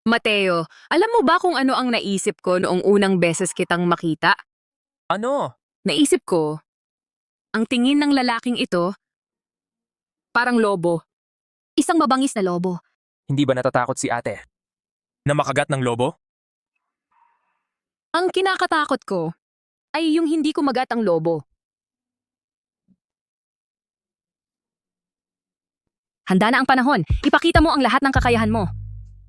Mateo, alam mo ba kung ano ang naisip ko noong unang beses kitang makita? Ano? Naisip ko, ang tingin ng lalaking ito, parang lobo. Isang mabangis na lobo. Hindi ba natatakot si ate? Na makagat ng lobo? Ang kinakatakot ko ay yung hindi kumagat ang lobo. Handa na ang panahon. Ipakita mo ang lahat ng kakayahan mo.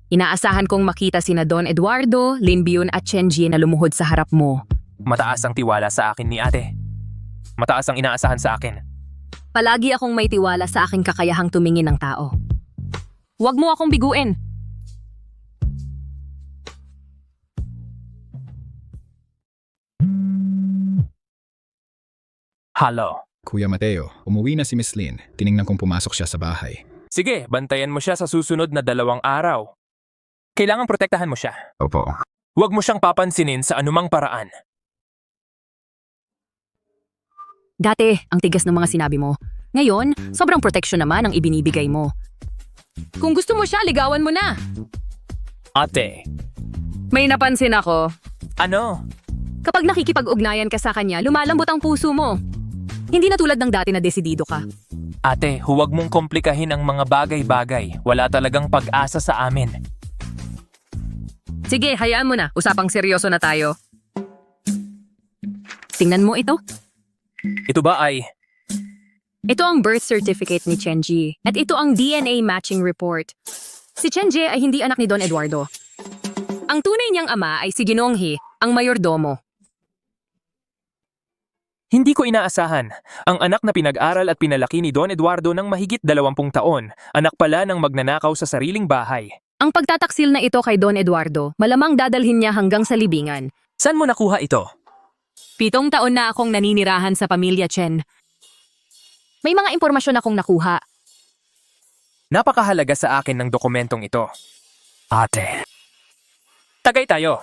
Inaasahan kong makita sina Don Eduardo, Lin Byun at Chen Jie na lumuhod sa harap mo. Mataas ang tiwala sa akin ni ate. Mataas ang inaasahan sa akin. Palagi akong may tiwala sa aking kakayahang tumingin ng tao. Huwag mo akong biguin. Hello. Kuya Mateo, umuwi na si Miss Lin. Tiningnan kong pumasok siya sa bahay. Sige, bantayan mo siya sa susunod na 2 araw. Kailangan protektahan mo siya. Opo. Huwag mo siyang papansinin sa anumang paraan. Dati, ang tigas ng mga sinabi mo. Ngayon, sobrang proteksyon naman ang ibinibigay mo. Kung gusto mo siya, ligawan mo na. Ate. May napansin ako. Ano? Kapag nakikipag-ugnayan ka sa kanya, lumalambot ang puso mo. Hindi na tulad ng dati na desidido ka. Ate, huwag mong komplikahin ang mga bagay-bagay. Wala talagang pag-asa sa amin. Sige, hayaan mo na. Usapang seryoso na tayo. Tingnan mo ito. Ito ba ay... Ito ang birth certificate ni Chenji at ito ang DNA matching report. Si Chenji ay hindi anak ni Don Eduardo. Ang tunay niyang ama ay si Ginong He, ang mayordomo. Hindi ko inaasahan. Ang anak na pinag-aral at pinalaki ni Don Eduardo ng mahigit 20 taon, anak pala ng magnanakaw sa sariling bahay. Ang pagtataksil na ito kay Don Eduardo, malamang dadalhin niya hanggang sa libingan. Saan mo nakuha ito? 7 taon na akong naninirahan sa pamilya Chen. May mga impormasyon akong nakuha. Napakahalaga sa akin ng dokumentong ito. Ate. Tagay tayo.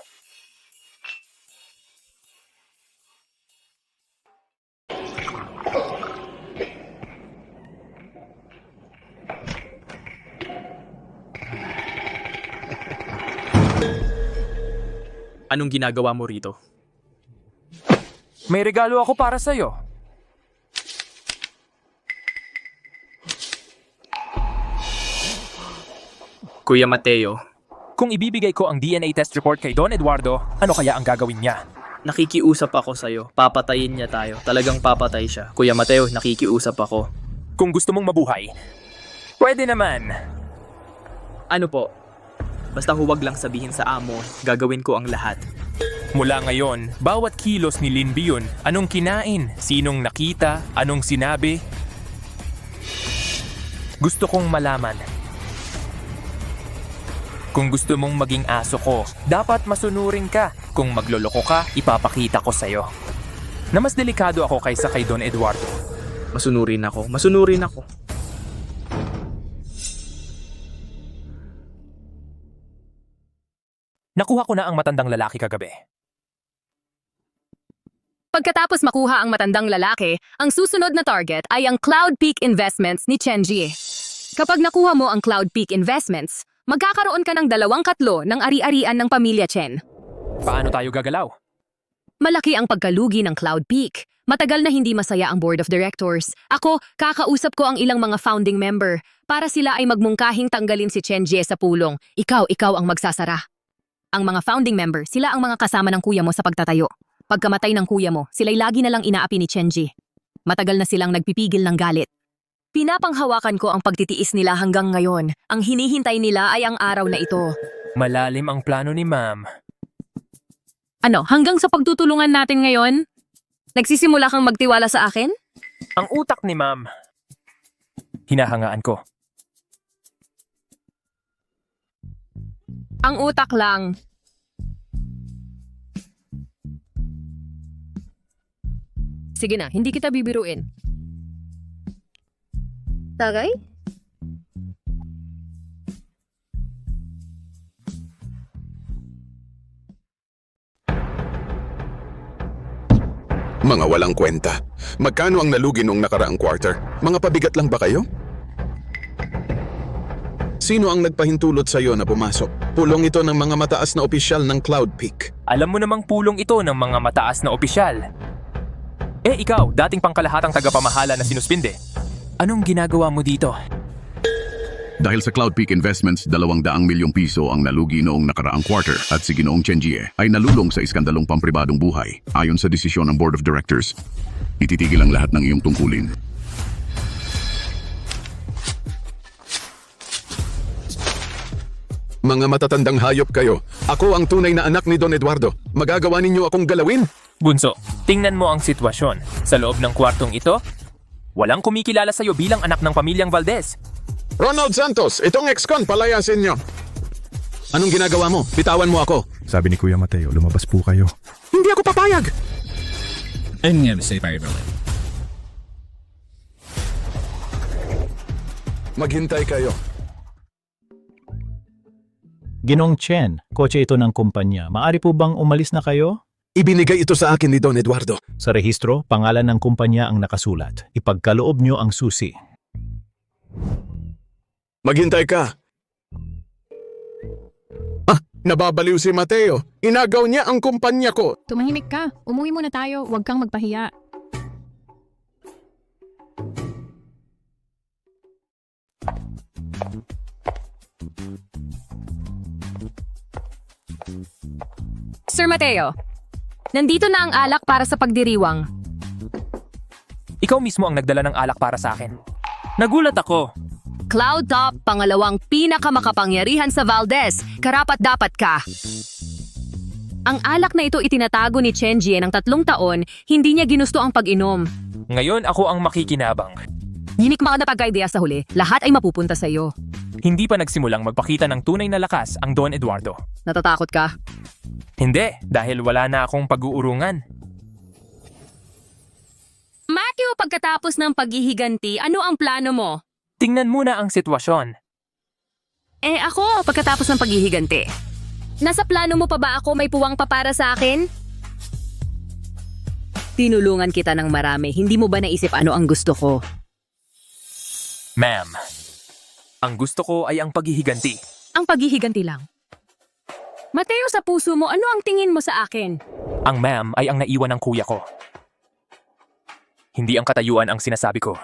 Anong ginagawa mo rito? May regalo ako para sa'yo. Kuya Mateo, Kung ibibigay ko ang DNA test report kay Don Eduardo, ano kaya ang gagawin niya? nakikiusap ako sa'yo. Papatayin niya tayo. Talagang papatay siya. Kuya Mateo, nakikiusap ako. Kung gusto mong mabuhay, pwede naman. Ano po? Basta huwag lang sabihin sa amo, gagawin ko ang lahat. Mula ngayon, bawat kilos ni Lin Byun, anong kinain, sinong nakita, anong sinabi, gusto kong malaman. Kung gusto mong maging aso ko, dapat masunurin ka. Kung magloloko ka, ipapakita ko sa'yo. Na mas delikado ako kaysa kay Don Eduardo. Masunurin ako. Masunurin ako. Nakuha ko na ang matandang lalaki kagabi. Pagkatapos makuha ang matandang lalaki, ang susunod na target ay ang Cloud Peak Investments ni Chenji. Kapag nakuha mo ang Cloud Peak Investments, magkakaroon ka ng 2/3 ng ari-arian ng pamilya Chen. Paano tayo gagalaw? Malaki ang pagkalugi ng Cloud Peak. Matagal na hindi masaya ang board of directors. Ako, kakausap ko ang ilang mga founding member para sila ay magmungkahing tanggalin si Chenji sa pulong. Ikaw ang magsasara. Ang mga founding member, sila ang mga kasama ng kuya mo sa pagtatayo. Pagkamatay ng kuya mo, sila'y lagi na lang inaapi ni Chenji. Matagal na silang nagpipigil ng galit. Pinapanghawakan ko ang pagtitiis nila hanggang ngayon. Ang hinihintay nila ay ang araw na ito. Malalim ang plano ni ma'am. Ano, hanggang sa pagtutulungan natin ngayon? Nagsisimula kang magtiwala sa akin? Ang utak ni ma'am. Hinahangaan ko. Ang utak lang. Sige na, hindi kita bibiruin. Tagay? Mga walang kwenta. Magkano ang nalugi noong nakaraang quarter? Mga pabigat lang ba kayo? Sino ang nagpahintulot sa'yo na pumasok? Pulong ito ng mga mataas na opisyal ng Cloud Peak. Alam mo namang pulong ito ng mga mataas na opisyal. Ikaw, dating pangkalahatang tagapamahala na sinuspinde. Anong ginagawa mo dito? Dahil sa Cloud Peak Investments, 200 milyong piso ang nalugi noong nakaraang quarter at si Ginoong Chenji ay nalulong sa iskandalong pampribadong buhay. Ayon sa desisyon ng Board of Directors, ititigil ang lahat ng iyong tungkulin. Mga matatandang hayop kayo. Ako ang tunay na anak ni Don Eduardo. Magagawa ninyo akong galawin? Bunso, tingnan mo ang sitwasyon. Sa loob ng kwartong ito, walang kumikilala sa'yo bilang anak ng pamilyang Valdez. Ronald Santos, itong ex-con palayasin nyo. Anong ginagawa mo? Bitawan mo ako. Sabi ni Kuya Mateo, lumabas po kayo. Hindi ako papayag. I'm gonna say Barry Berlin. Maghintay kayo. Ginong Chen, kotse ito ng kumpanya. Maari po bang umalis na kayo? Ibinigay ito sa akin ni Don Eduardo. Sa rehistro, pangalan ng kumpanya ang nakasulat. Ipagkaloob nyo ang susi. Maghintay ka. Nababaliw si Mateo. Inagaw niya ang kumpanya ko. Tumahimik ka. Umuwi muna tayo. Huwag kang magpahiya. Sir Mateo, nandito na ang alak para sa pagdiriwang. Ikaw mismo ang nagdala ng alak para sa akin. Nagulat ako. Cloud Top, pangalawang pinakamakapangyarihan sa Valdez. Karapat-dapat ka. Ang alak na ito itinatago ni Chenji ng 3 taon, hindi niya ginusto ang pag-inom. Ngayon ako ang makikinabang. Yinikma ka na pagka-ideya sa huli, lahat ay mapupunta sa iyo. Hindi pa nagsimulang magpakita ng tunay na lakas ang Don Eduardo. Natatakot ka? Hindi, dahil wala na akong pag-uurungan. Matthew, pagkatapos ng paghihiganti, ano ang plano mo? Tingnan muna ang sitwasyon. Ako, pagkatapos ng paghihiganti. Nasa plano mo pa ba ako may puwang pa para sa akin? Tinulungan kita ng marami, hindi mo ba naisip ano ang gusto ko? Ma'am, ang gusto ko ay ang paghihiganti. Ang paghihiganti lang. Mateo, sa puso mo, ano ang tingin mo sa akin? Ang ma'am ay ang naiwan ng kuya ko. Hindi ang katayuan ang sinasabi ko.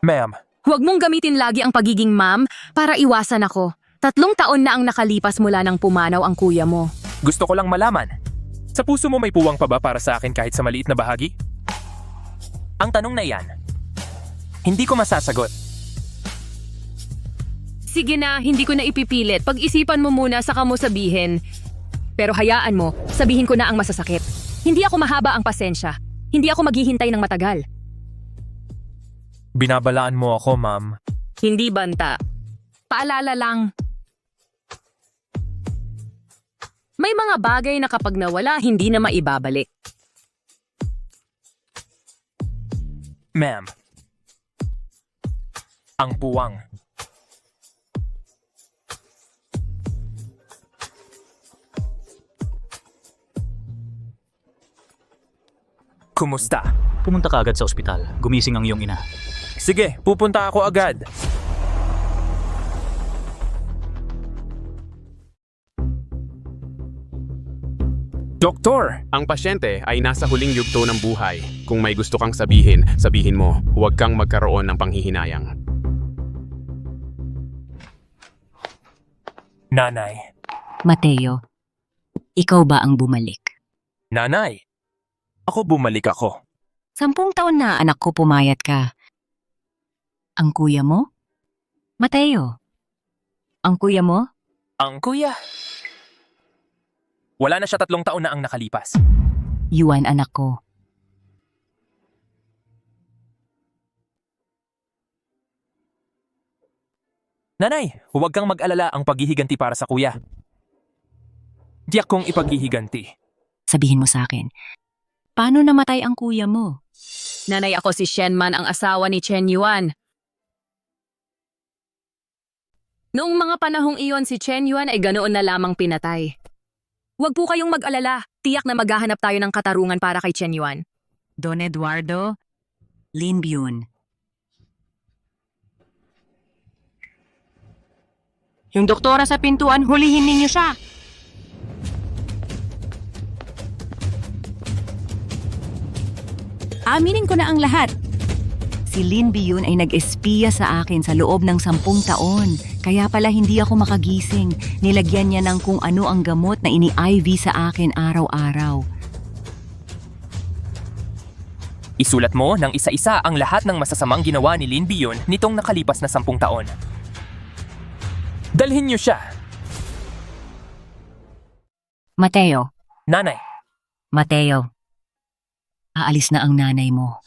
Ma'am, Huwag mong gamitin lagi ang pagiging ma'am para iwasan ako. 3 taon na ang nakalipas mula nang pumanaw ang kuya mo. gusto ko lang malaman. Sa puso mo may puwang pa ba para sa akin kahit sa maliit na bahagi? Ang tanong na iyan, hindi ko masasagot. Sige na, hindi ko na ipipilit. Pag-isipan mo muna saka mo sabihin. Pero hayaan mo, sabihin ko na ang masasakit. Hindi ako mahaba ang pasensya. Hindi ako maghihintay ng matagal. Binabalaan mo ako, ma'am. Hindi banta. Paalala lang. May mga bagay na kapag nawala, hindi na maibabalik. Ma'am, ang puwang. Kumusta? Pumunta ka agad sa ospital. Gumising ang iyong ina. Sige, pupunta ako agad. Doktor! Ang pasyente ay nasa huling yugto ng buhay. Kung may gusto kang sabihin, sabihin mo. Huwag kang magkaroon ng panghihinayang. Nanay. Mateo, ikaw ba ang bumalik? Nanay. Ako bumalik ako. 10 taon na anak ko pumayat ka. Ang kuya mo? Mateo. Ang kuya mo? Ang kuya. Wala na siya 3 taon na ang nakalipas. Yuan, anak ko. Nanay, huwag kang mag-alala ang paghihiganti para sa kuya. Diyak kong ipaghihiganti. Sabihin mo sa akin, paano namatay ang kuya mo? Nanay, ako si Shenman, ang asawa ni Chen Yuan. Noong mga panahong iyon, si Chen Yuan ay ganoon na lamang pinatay. Huwag po kayong mag-alala. Tiyak na maghahanap tayo ng katarungan para kay Chen Yuan. Don Eduardo, Lin Byun. Yung doktora sa pintuan, hulihin ninyo siya. Aminin ko na ang lahat. Si Lin Byun ay nag-espiya sa akin sa loob ng 10 taon. Kaya pala hindi ako makagising. Nilagyan niya ng kung ano ang gamot na ini-IV sa akin araw-araw. Isulat mo ng isa-isa ang lahat ng masasamang ginawa ni Lin Byun nitong nakalipas na 10 taon. Dalhin niyo siya. Mateo. Nanay. Mateo. Aalis na ang nanay mo.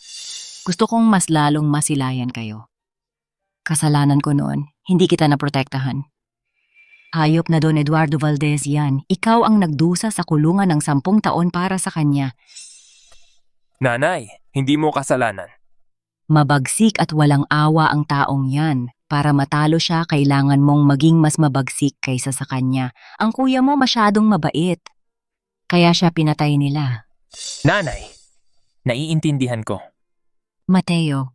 Gusto kong mas lalong masilayan kayo. Kasalanan ko noon, hindi kita naprotektahan. Hayop na Don Eduardo Valdez yan. Ikaw ang nagdusa sa kulungan ng 10 taon para sa kanya. Nanay, hindi mo kasalanan. Mabagsik at walang awa ang taong yan. Para matalo siya, kailangan mong maging mas mabagsik kaysa sa kanya. Ang kuya mo masyadong mabait. Kaya siya pinatay nila. Nanay, naiintindihan ko. Mateo,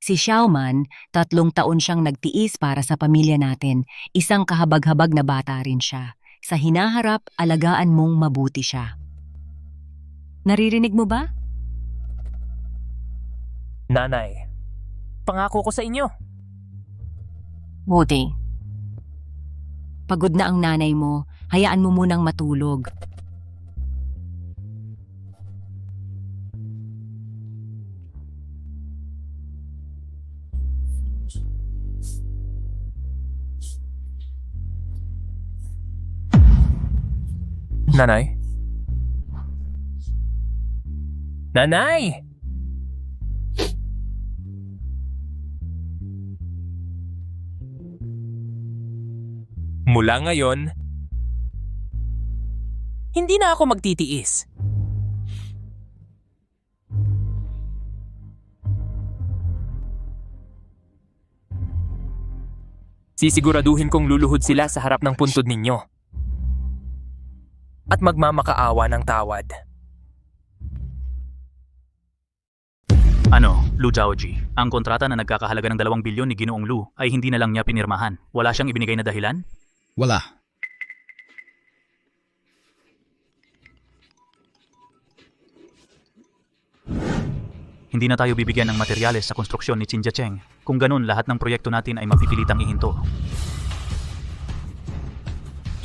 si Xiaoman, 3 taon siyang nagtiis para sa pamilya natin. Isang kahabag-habag na bata rin siya. Sa hinaharap, alagaan mong mabuti siya. Naririnig mo ba? Nanay, pangako ko sa inyo. Buti. Pagod na ang nanay mo, hayaan mo munang matulog. Nanay? Nanay! Mula ngayon, hindi na ako magtitiis. Sisiguraduhin kong luluhod sila sa harap ng puntod ninyo. At magmamakaawa ng tawad. Ano, Lu Zhaoji, ang kontrata na nagkakahalaga ng 2 bilyon ni Ginoong Lu ay hindi na lang niya pinirmahan. Wala siyang ibinigay na dahilan? Wala. Hindi na tayo bibigyan ng materyales sa konstruksyon ni Qin Jiacheng. Kung ganun, lahat ng proyekto natin ay mapipilitang ihinto.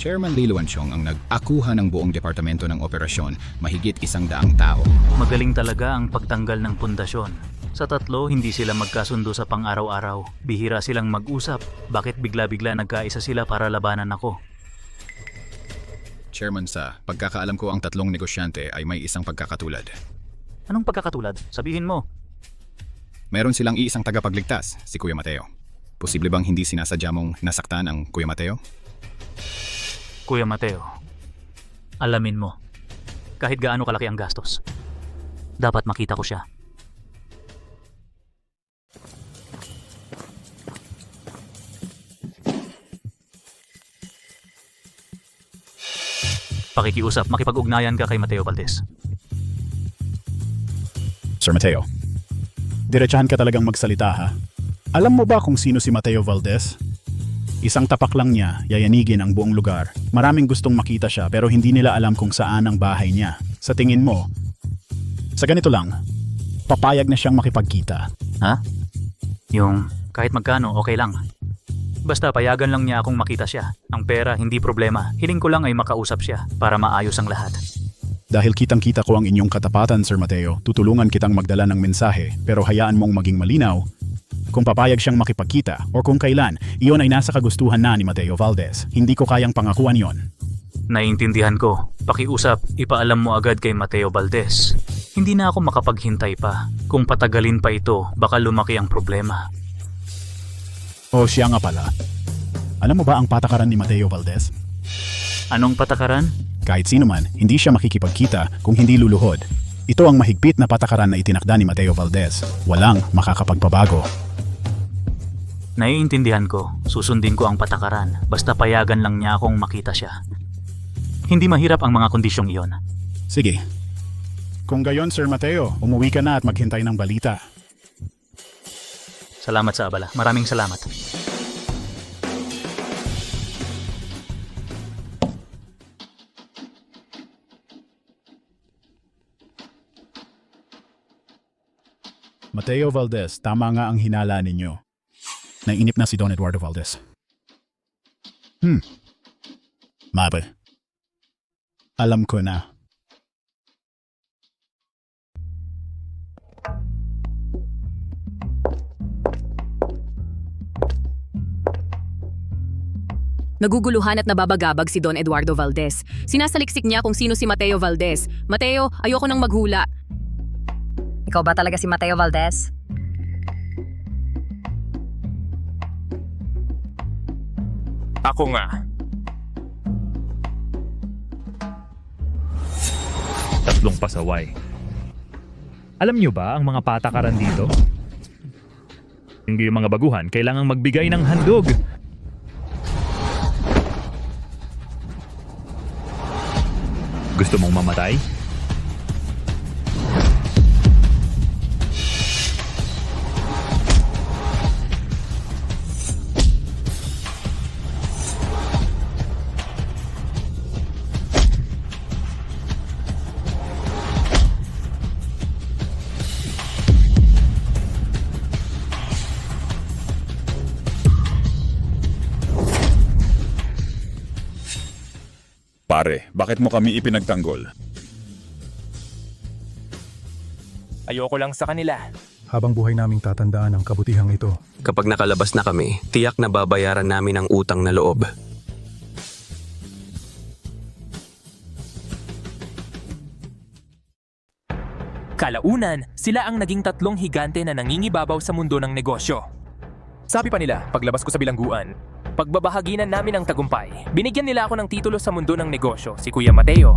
Chairman Li Luanchong ang nag-akuha ng buong departamento ng operasyon, mahigit 100 tao. Magaling talaga ang pagtanggal ng pundasyon. Sa 3, hindi sila magkasundo sa pang-araw-araw. Bihira silang mag-usap. Bakit bigla-bigla nagkaisa sila para labanan ako? Chairman, sa pagkakaalam ko ang 3 negosyante ay may isang pagkakatulad. Anong pagkakatulad? Sabihin mo. Meron silang iisang tagapagligtas, si Kuya Mateo. Posible bang hindi sinasadya mong nasaktan ang Kuya Mateo? Kuya Mateo, alamin mo, kahit gaano kalaki ang gastos, dapat makita ko siya. Pakikiusap, makipag-ugnayan ka kay Mateo Valdez. Sir Mateo. Diretsahan ka talagang magsalita ha. Alam mo ba kung sino si Mateo Valdez? Isang tapak lang niya, yayanigin ang buong lugar. Maraming gustong makita siya pero hindi nila alam kung saan ang bahay niya. Sa tingin mo, sa ganito lang, papayag na siyang makipagkita. Ha? Yung kahit magkano, okay lang. Basta payagan lang niya akong makita siya. Ang pera, hindi problema. Hiling ko lang ay makausap siya para maayos ang lahat. Dahil kitang-kita ko ang inyong katapatan, Sir Mateo, tutulungan kitang magdala ng mensahe pero hayaan mong maging malinaw kung papayag siyang makipagkita o kung kailan, iyon ay nasa kagustuhan na ni Mateo Valdez. Hindi ko kayang pangakuan yon. Naiintindihan ko. Pakiusap, ipaalam mo agad kay Mateo Valdez. Hindi na ako makapaghintay pa. Kung patagalin pa ito, baka lumaki ang problema. O siya nga pala. Alam mo ba ang patakaran ni Mateo Valdez? Anong patakaran? Kahit sino man, hindi siya makikipagkita kung hindi luluhod. Ito ang mahigpit na patakaran na itinakda ni Mateo Valdez. Walang makakapagpabago. Naiintindihan ko. Susundin ko ang patakaran. Basta payagan lang niya akong makita siya. Hindi mahirap ang mga kondisyong iyon. Sige. Kung gayon, Sir Mateo, umuwi ka na at maghintay ng balita. Salamat sa abala. Maraming salamat. Mateo Valdez, tama nga ang hinala ninyo. Nainip na si Don Eduardo Valdez. Mabe. Alam ko na. Naguguluhan at nababagabag si Don Eduardo Valdez. Sinasaliksik niya kung sino si Mateo Valdez. Mateo, ayoko nang maghula. Ikaw ba talaga si Mateo Valdez? Ako nga. Tatlong pasaway. Alam niyo ba ang mga patakaran dito? Hindi yung mga baguhan kailangang magbigay ng handog. Gusto mong mamatay? Pare, bakit mo kami ipinagtanggol? Ayoko lang sa kanila. Habang buhay naming tatandaan ang kabutihang ito. Kapag nakalabas na kami, tiyak na babayaran namin ang utang na loob. Kalaunan, sila ang naging tatlong higante na nangingibabaw sa mundo ng negosyo. Sabi pa nila, paglabas ko sa bilangguan, pagbabahaginan namin ang tagumpay. Binigyan nila ako ng titulo sa mundo ng negosyo, si Kuya Mateo.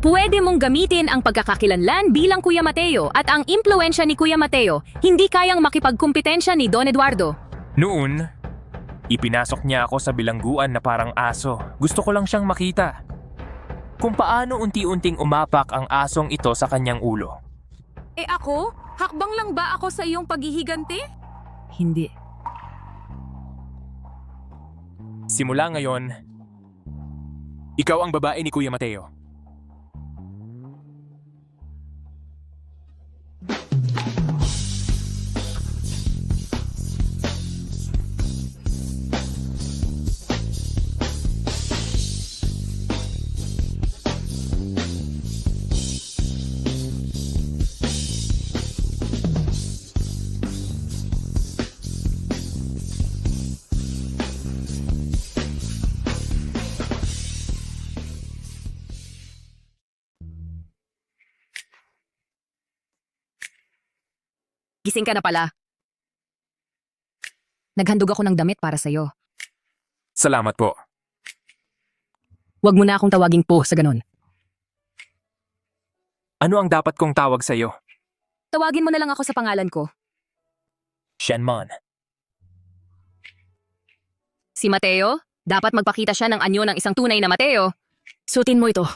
Pwede mong gamitin ang pagkakakilanlan bilang Kuya Mateo at ang impluensya ni Kuya Mateo hindi kayang makipagkumpetensya ni Don Eduardo. Noon, ipinasok niya ako sa bilangguan na parang aso. Gusto ko lang siyang makita. Kung paano unti-unting umapak ang asong ito sa kanyang ulo. Eh ako? Hakbang lang ba ako sa iyong paghihigante? Hindi. Simula ngayon, ikaw ang babae ni Kuya Mateo. Gising ka na pala. Naghandog ako ng damit para sa'yo. Salamat po. Huwag mo na akong tawaging po sa ganon. Ano ang dapat kong tawag sa'yo? Tawagin mo na lang ako sa pangalan ko. Shenmon. Si Mateo? Dapat magpakita siya ng anyo ng isang tunay na Mateo. Sutin mo ito.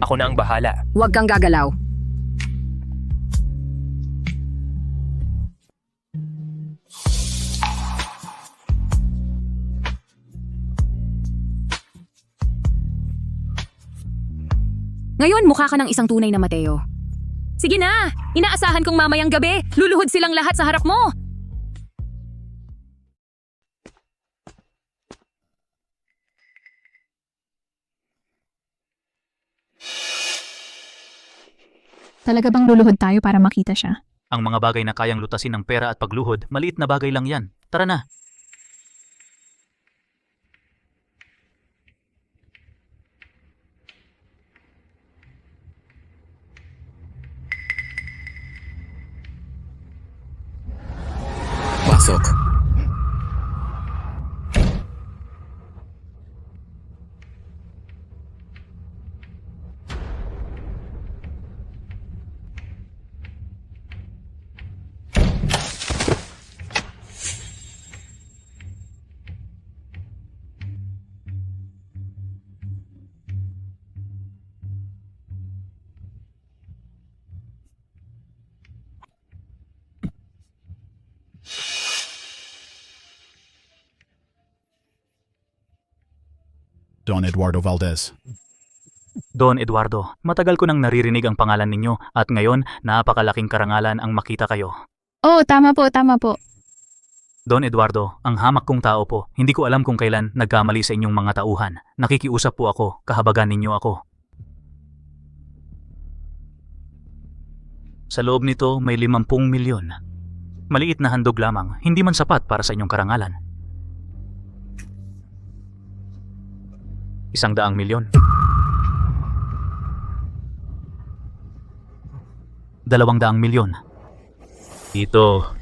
Ako na ang bahala. Huwag kang gagalaw. Ngayon, mukha ka ng isang tunay na Mateo. Sige na! Inaasahan kong mamayang gabi, luluhod silang lahat sa harap mo! Talaga bang luluhod tayo para makita siya? Ang mga bagay na kayang lutasin ng pera at pagluhod, maliit na bagay lang yan. Tara na. Pasok. Don Eduardo Valdez. Don Eduardo, matagal ko nang naririnig ang pangalan ninyo at ngayon napakalaking karangalan ang makita kayo. Oh, tama po, tama po. Don Eduardo, ang hamak kong tao po. Hindi ko alam kung kailan nagkamali sa inyong mga tauhan. Nakikiusap po ako, kahabagan ninyo ako. Sa loob nito may 50 milyon. Maliit na handog lamang, hindi man sapat para sa inyong karangalan. 100 milyon. 200 milyon. Dito.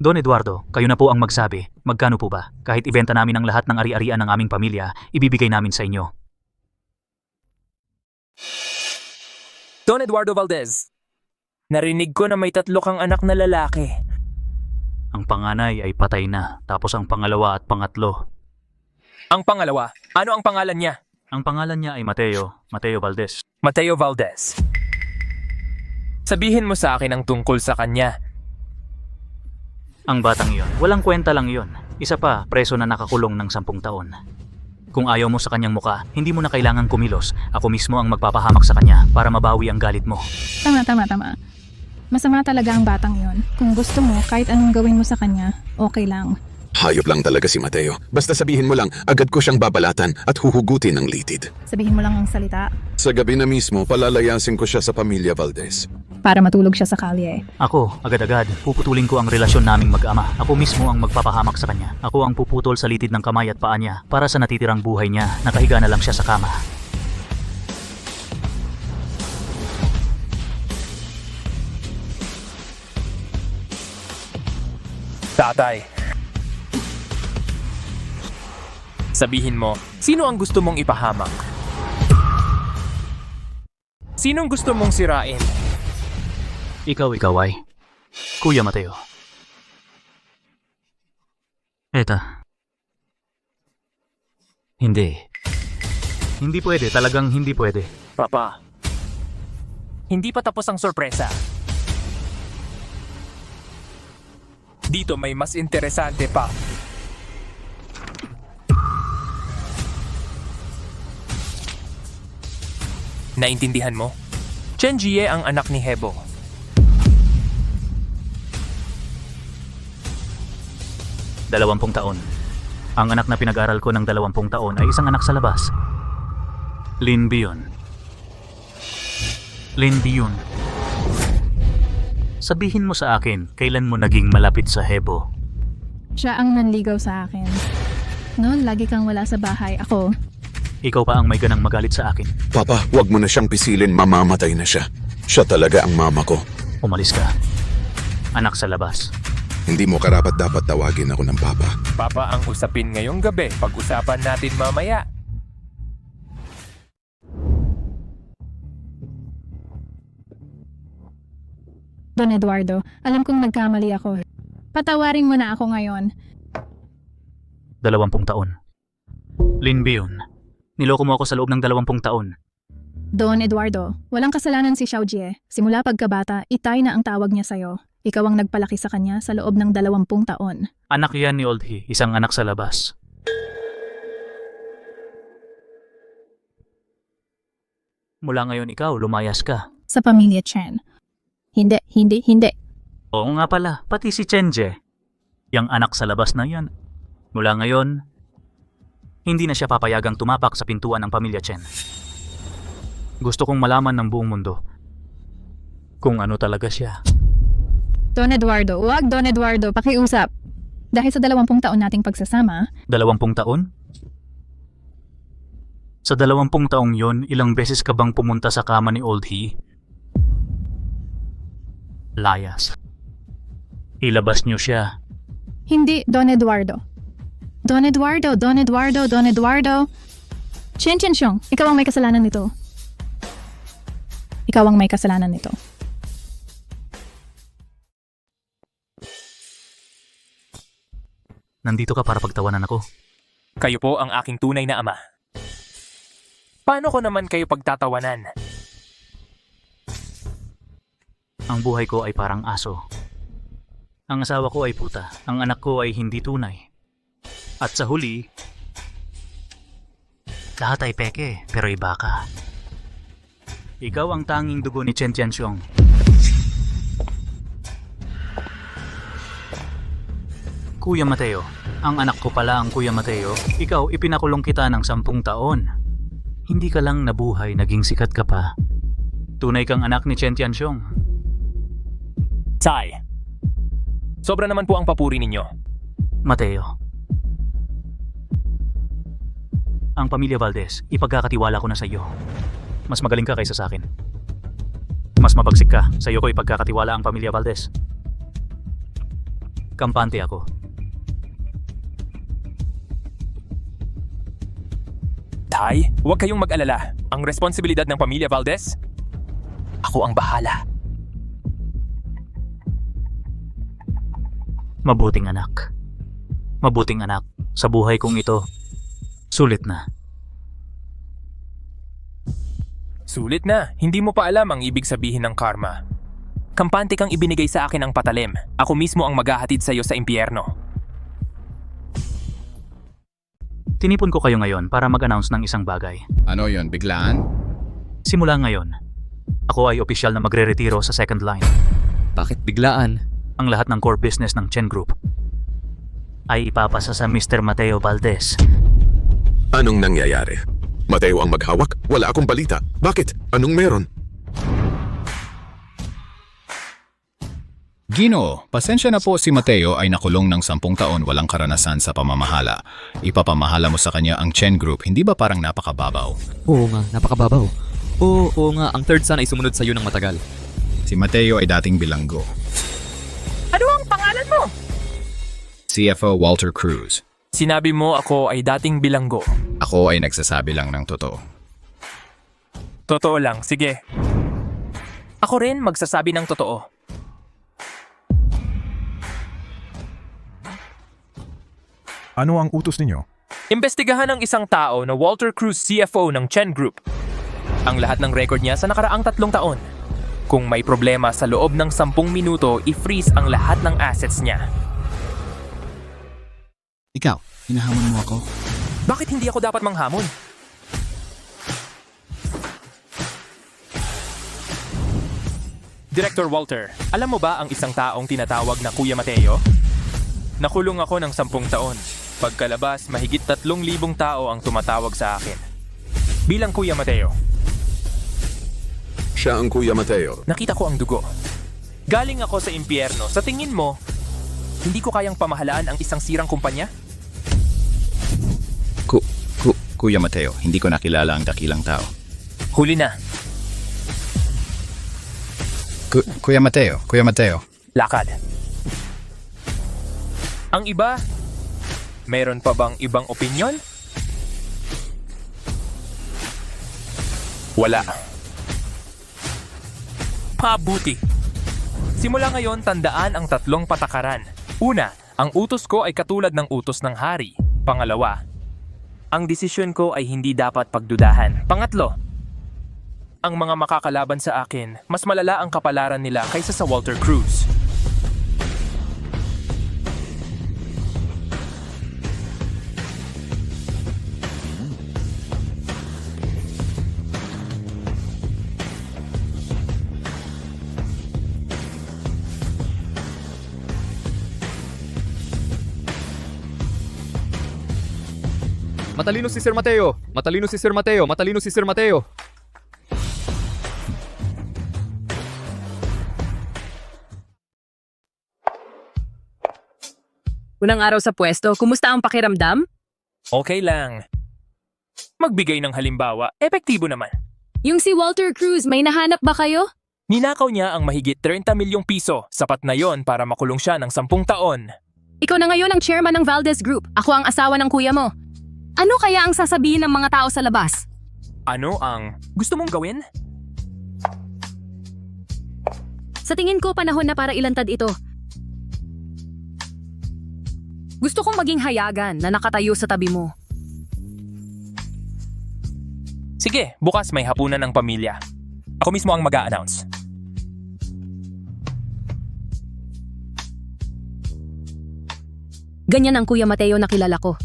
Don Eduardo, kayo na po ang magsabi. Magkano po ba? Kahit ibenta namin ang lahat ng ari-arian ng aming pamilya, ibibigay namin sa inyo. Don Eduardo Valdez, narinig ko na may 3 kang anak na lalaki. Ang panganay ay patay na, tapos ang pangalawa at pangatlo. Ang pangalawa, ano ang pangalan niya? Ang pangalan niya ay Mateo Valdez. Mateo Valdez. Sabihin mo sa akin ang tungkol sa kanya. Ang batang iyon, walang kwenta lang iyon. Isa pa, preso na nakakulong ng 10 taon. Kung ayaw mo sa kanyang muka, hindi mo na kailangang kumilos. Ako mismo ang magpapahamak sa kanya para mabawi ang galit mo. Tama. Masama talaga ang batang yon. Kung gusto mo, kahit anong gawin mo sa kanya, okay lang. Hayop lang talaga si Mateo. Basta sabihin mo lang, agad ko siyang babalatan at huhugutin ng litid. Sabihin mo lang ang salita Sa gabi na mismo, palalayasin ko siya sa pamilya Valdez. para matulog siya sa kalye. Ako, agad-agad, puputulin ko ang relasyon naming mag-ama. Ako mismo ang magpapahamak sa kanya. Ako ang puputol sa litid ng kamay at paa niya para sa natitirang buhay niya. Nakahiga na lang siya sa kama. Tatay. Sabihin mo, sino ang gusto mong ipahamak? Sinong gusto mong sirain? Ikaw ay Kuya Mateo. Eta. Hindi. Hindi pwede, talagang hindi pwede. Papa, hindi pa tapos ang sorpresa. Dito may mas interesante pa. Naintindihan mo? Chen Jie ang anak ni Hebo. Dalawampung taon. Ang anak na pinag-aral ko ng 20 taon ay isang anak sa labas. Lin Bion. Sabihin mo sa akin, kailan mo naging malapit sa Hebo? Siya ang nanligaw sa akin. Noon, lagi kang wala sa bahay. Ako, Ikaw pa ang may ganang magalit sa akin. Papa, wag mo na siyang pisilin, mamamatay na siya. Siya talaga ang mama ko. Umalis ka. Anak sa labas. Hindi mo karapat dapat tawagin ako ng papa. Papa, ang usapin ngayong gabi, pag-usapan natin mamaya. Don Eduardo, alam kong nagkamali ako. Patawarin mo na ako ngayon. 20 taon. Lin Bion, niloko mo ako sa loob ng 20 taon. Don Eduardo, walang kasalanan si Xiao Jie. Simula pagkabata, Itay na ang tawag niya sa'yo. Ikaw ang nagpalaki sa kanya sa loob ng 20 taon. Anak yan ni Old He, isang anak sa labas. Mula ngayon ikaw, lumayas ka. Sa pamilya Chen. Hindi. Oo nga pala, pati si Chenje. Yang anak sa labas na yan. Mula ngayon, hindi na siya papayagang tumapak sa pintuan ng pamilya Chen. Gusto kong malaman ng buong mundo kung ano talaga siya. Don Eduardo, wag Don Eduardo, pakiusap. Dahil sa 20 taon nating pagsasama, 20 taon? Sa 20 taong yon, ilang beses ka bang pumunta sa kama ni Old He? Layas. Ilabas niyo siya. hindi Don Eduardo. Don Eduardo. Chen Xiong, ikaw ang may kasalanan nito. Nandito ka para pagtawanan ako. Kayo po ang aking tunay na ama. Paano ko naman kayo pagtatawanan? Ang buhay ko ay parang aso. Ang asawa ko ay puta. Ang anak ko ay hindi tunay. At sa huli, lahat ay peke, pero iba ka. Ikaw ang tanging dugo ni Chen Xiong. Kuya Mateo, ang anak ko pala ang Kuya Mateo. Ikaw, ipinakulong kita ng 10 taon. Hindi ka lang nabuhay, naging sikat ka pa. Tunay kang anak ni Chen Xiong. Tsai, sobra naman po ang papuri ninyo. Mateo, ang pamilya Valdez, ipagkakatiwala ko na sa iyo. Mas magaling ka kaysa sa akin. Mas mabagsik ka. Sa iyo ko ipagkakatiwala ang pamilya Valdez. Kampante ako. Tay, huwag kayong mag-alala. Ang responsibilidad ng pamilya Valdez, ako ang bahala. Mabuting anak. Mabuting anak. Sa buhay kong ito, sulit na. Sulit na, hindi mo pa alam ang ibig sabihin ng karma. Kampante kang ibinigay sa akin ang patalim. Ako mismo ang maghahatid sa iyo sa impyerno. Tinipon ko kayo ngayon para mag-announce ng isang bagay. Ano yon, biglaan? Simula ngayon, ako ay opisyal na magre-retiro sa second line. Bakit biglaan? Ang lahat ng core business ng Chen Group ay ipapasa sa Mr. Mateo Valdez. Anong nangyayari? Mateo ang maghawak? Wala akong balita. Bakit? Anong meron? Gino, pasensya na po, si Mateo ay nakulong ng 10 taon walang karanasan sa pamamahala. Ipapamahala mo sa kanya ang Chen Group, hindi ba parang napakababaw? Oo nga, napakababaw. Oo nga, ang third son ay sumunod sa iyo ng matagal. Si Mateo ay dating bilanggo. Ano ang pangalan mo? CFO Walter Cruz. Sinabi mo ako ay dating bilanggo. Ako ay nagsasabi lang ng totoo. Totoo lang, sige. Ako rin magsasabi ng totoo. Ano ang utos ninyo? Imbestigahan ang isang tao na Walter Cruz, CFO ng Chen Group. Ang lahat ng record niya sa nakaraang 3 taon. Kung may problema sa loob ng 10 minuto, i-freeze ang lahat ng assets niya. Ikaw, hinahamon mo ako? Bakit hindi ako dapat manghamon? Director Walter, alam mo ba ang isang taong tinatawag na Kuya Mateo? Nakulong ako ng 10 taon. Pagkalabas, mahigit 3,000 tao ang tumatawag sa akin. Bilang Kuya Mateo. Siya ang Kuya Mateo. Nakita ko ang dugo. Galing ako sa impyerno. Sa tingin mo, hindi ko kayang pamahalaan ang isang sirang kumpanya? Kuya Mateo, hindi ko nakilala ang dakilang tao. Huli na. Kuya Mateo. Lakad. Ang iba, meron pa bang ibang opinyon? Wala. Mabuti. Simula ngayon, tandaan ang 3 patakaran. Una, ang utos ko ay katulad ng utos ng hari. Pangalawa, Ang desisyon ko ay hindi dapat pagdudahan. Pangatlo, ang mga makakalaban sa akin, mas malala ang kapalaran nila kaysa sa Walter Cruz. Matalino si Sir Mateo! Matalino si Sir Mateo! Matalino si Sir Mateo! Unang araw sa pwesto, kumusta ang pakiramdam? Okay lang. Magbigay ng halimbawa, epektibo naman. Yung si Walter Cruz, may nahanap ba kayo? Ninakaw niya ang mahigit 30 milyong piso. Sapat na yon para makulong siya ng 10 taon. Ikaw na ngayon ang chairman ng Valdez Group. Ako ang asawa ng kuya mo. Ano kaya ang sasabihin ng mga tao sa labas? Ano ang gusto mong gawin? Sa tingin ko, panahon na para ilantad ito. Gusto kong maging hayagan na nakatayo sa tabi mo. Sige, bukas may hapunan ng pamilya. Ako mismo ang mag-a-announce. Ganyan ang Kuya Mateo na kilala ko.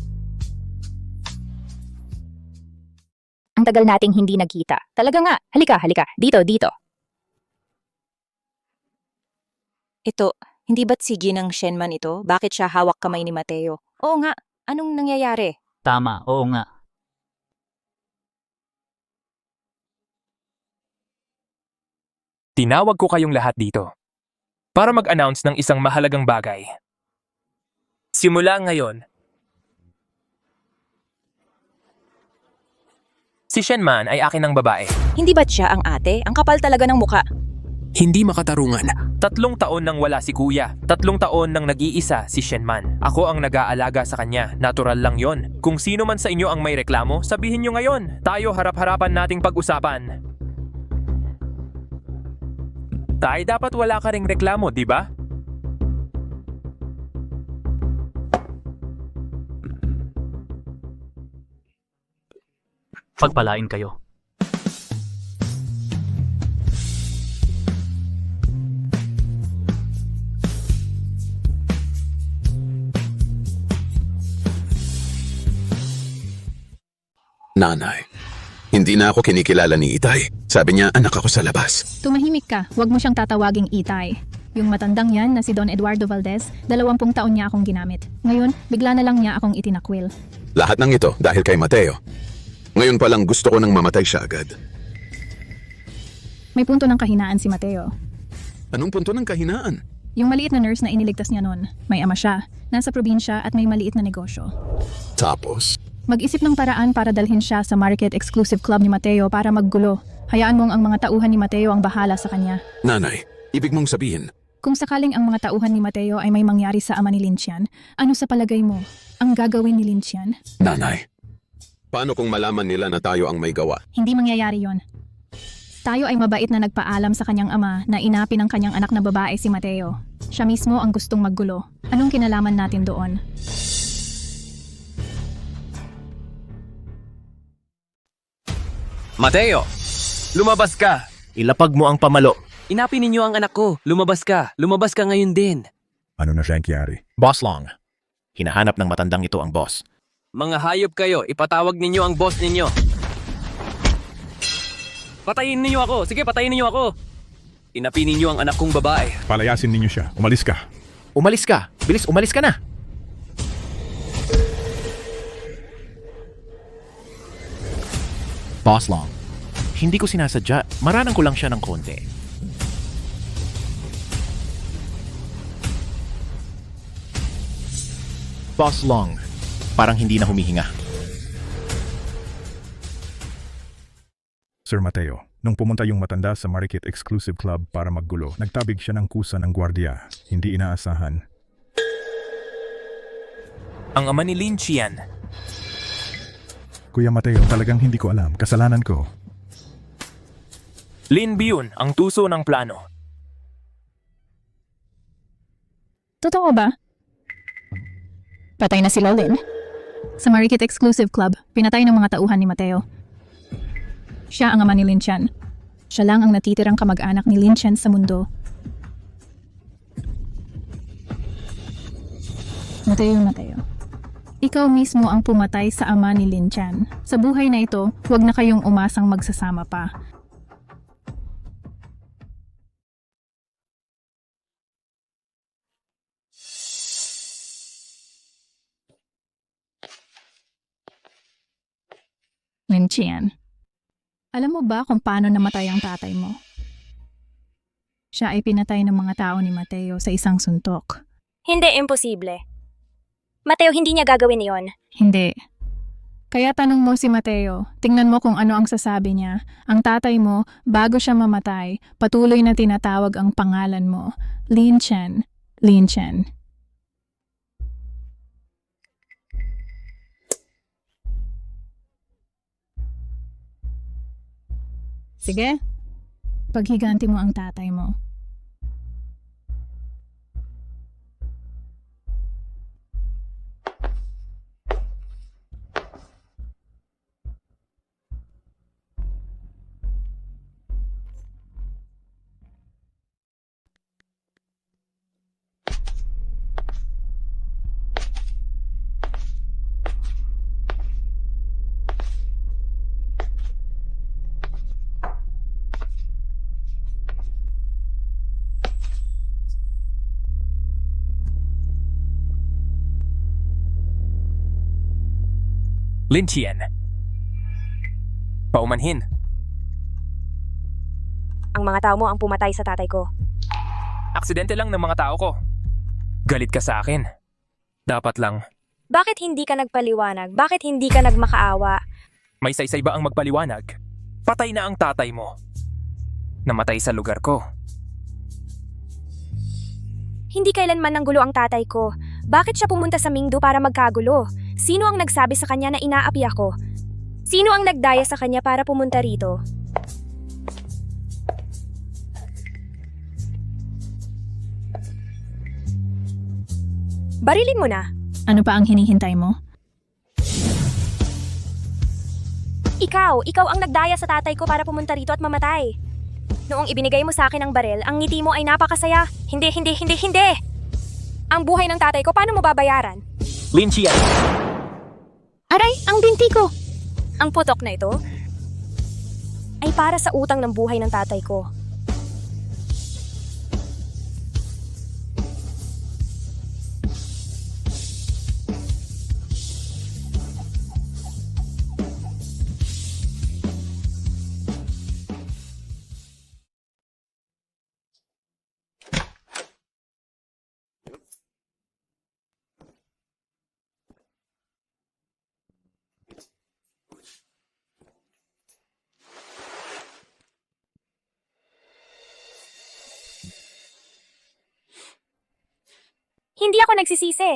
Ang tagal nating hindi nagkita. Talaga nga. Halika. Dito. Ito, hindi ba't si Ginang Shenman ito? Bakit siya hawak kamay ni Mateo? Oo nga. Anong nangyayari? Tama, oo nga. Tinawag ko kayong lahat dito para mag-announce ng isang mahalagang bagay. Simula ngayon, si Shenman ay akin ng babae. Hindi ba't siya ang ate? Ang kapal talaga ng muka. Hindi makatarungan. 3 taon nang wala si kuya. 3 taon nang nag-iisa si Shenman. Ako ang nag-aalaga sa kanya. Natural lang yon. Kung sino man sa inyo ang may reklamo, sabihin nyo ngayon. Tayo harap-harapan nating pag-usapan. Tay, dapat wala ka ring reklamo, di ba? Pagpalain kayo. Nanay, hindi na ako kinikilala ni Itay. Sabi niya, anak ako sa labas. Tumahimik ka, huwag mo siyang tatawaging Itay. Yung matandang yan na si Don Eduardo Valdez, 20 taon niya akong ginamit. Ngayon, bigla na lang niya akong itinakwil. Lahat ng ito dahil kay Mateo. Ngayon pa lang gusto ko nang mamatay siya agad. May punto ng kahinaan si Mateo. Anong punto ng kahinaan? Yung maliit na nurse na iniligtas niya noon, may ama siya, nasa probinsya at may maliit na negosyo. Tapos? Mag-isip ng paraan para dalhin siya sa Market Exclusive Club ni Mateo para maggulo. Hayaan mong ang mga tauhan ni Mateo ang bahala sa kanya. Nanay, ibig mong sabihin, Kung sakaling ang mga tauhan ni Mateo ay may mangyari sa ama ni Lincian, ano sa palagay mo ang gagawin ni Lincian? Nanay, paano kung malaman nila na tayo ang may gawa? Hindi mangyayari yon. Tayo ay mabait na nagpaalam sa kanyang ama na inapi ng kanyang anak na babae si Mateo. Siya mismo ang gustong maggulo. Anong kinalaman natin doon? Mateo! Lumabas ka! Ilapag mo ang pamalo. Inapi ninyo ang anak ko. Lumabas ka. Lumabas ka ngayon din. Ano na siya nangyari? Boss Long, hinahanap ng matandang ito ang boss. Mga hayop kayo. Ipatawag ninyo ang boss ninyo. Patayin ninyo ako. Sige, patayin ninyo ako. Inapi ninyo ang anak kong babae. Palayasin ninyo siya. Umalis ka. Umalis ka. Bilis, umalis ka na. Boss Long, hindi ko sinasadya. Maranang ko lang siya ng konti. Boss Long, parang hindi na humihinga. Sir Mateo, nung pumunta yung matanda sa Market Exclusive Club para maggulo, nagtabig siya ng kusa ng gwardiya. Hindi inaasahan. Ang ama ni Lincian. Kuya Mateo, talagang hindi ko alam. Kasalanan ko. Lin Byun, ang tuso ng plano. Totoo ba? Patay na si Lin? Sa Marikit Exclusive Club, pinatay ng mga tauhan ni Mateo. Siya ang ama ni Lin Chen. Siya lang ang natitirang kamag-anak ni Lin Chen sa mundo. Mateo. Ikaw mismo ang pumatay sa ama ni Lin Chen. Sa buhay na ito, huwag na kayong umasang magsasama pa. Lin Chen, alam mo ba kung paano namatay ang tatay mo? Siya ay pinatay ng mga tao ni Mateo sa isang suntok. Hindi, imposible. Mateo, hindi niya gagawin yon. Hindi. Kaya tanong mo si Mateo, tingnan mo kung ano ang sasabi niya. Ang tatay mo, bago siya mamatay, patuloy na tinatawag ang pangalan mo. Lin Chen. Lin Chen. Sige, paghiganti mo ang tatay mo. Lin Chen. Paumanhin. Ang mga tao mo ang pumatay sa tatay ko. Aksidente lang ng mga tao ko. Galit ka sa akin. Dapat lang. Bakit hindi ka nagpaliwanag? Bakit hindi ka nagmakaawa? May saysay ba ang magpaliwanag? Patay na ang tatay mo. Namatay sa lugar ko. Hindi kailanman nanggulo ang tatay ko. Bakit siya pumunta sa Mingdu para magkagulo? Sino ang nagsabi sa kanya na inaapi ako? Sino ang nagdaya sa kanya para pumunta rito? Barilin mo na. Ano pa ang hinihintay mo? Ikaw ang nagdaya sa tatay ko para pumunta rito at mamatay. Noong ibinigay mo sa akin ang baril, ang ngiti mo ay napakasaya. Hindi. Ang buhay ng tatay ko, paano mo babayaran? Lin Chen. Aray, ang binti ko! Ang putok na ito ay para sa utang ng buhay ng tatay ko. Hindi ako nagsisisi.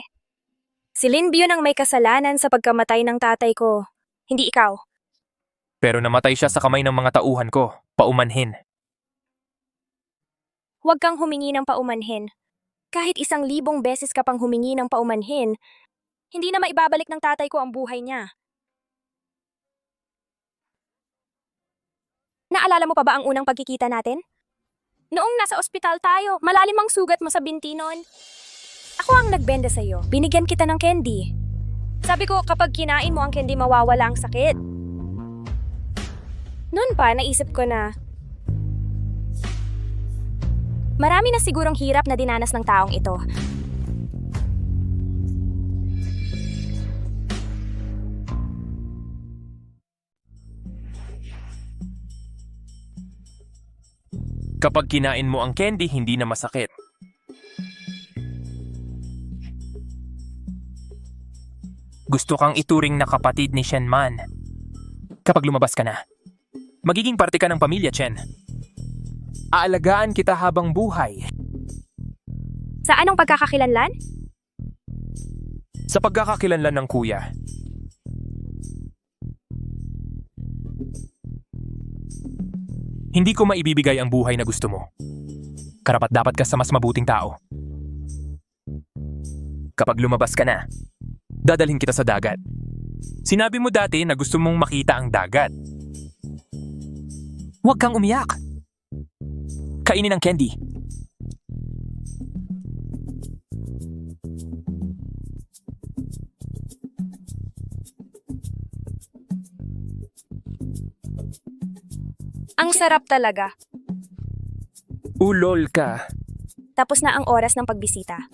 Si Lin Bion ang may kasalanan sa pagkamatay ng tatay ko. Hindi ikaw. Pero namatay siya sa kamay ng mga tauhan ko. Paumanhin. Huwag kang humingi ng paumanhin. Kahit 1,000 beses ka pang humingi ng paumanhin, hindi na maibabalik ng tatay ko ang buhay niya. Naalala mo pa ba ang unang pagkikita natin? Noong nasa ospital tayo, malalim ang sugat mo sa binti noon. Ako ang nagbenta sa'yo. Binigyan kita ng candy. Sabi ko, kapag kinain mo ang candy, mawawala ang sakit. Noon pa, naisip ko na marami na sigurong hirap na dinanas ng taong ito. Kapag kinain mo ang candy, hindi na masakit. Gusto kang ituring na kapatid ni Shen Man. Kapag lumabas ka na, magiging parte ka ng pamilya, Chen. Aalagaan kita habang buhay. Sa anong pagkakakilanlan? Sa pagkakakilanlan ng kuya. Hindi ko maibibigay ang buhay na gusto mo. Karapat-dapat ka sa mas mabuting tao. Kapag lumabas ka na, dadalhin kita sa dagat. Sinabi mo dati na gusto mong makita ang dagat. Huwag kang umiyak. Kainin ang candy. Ang sarap talaga. Ulol ka. Tapos na ang oras ng pagbisita.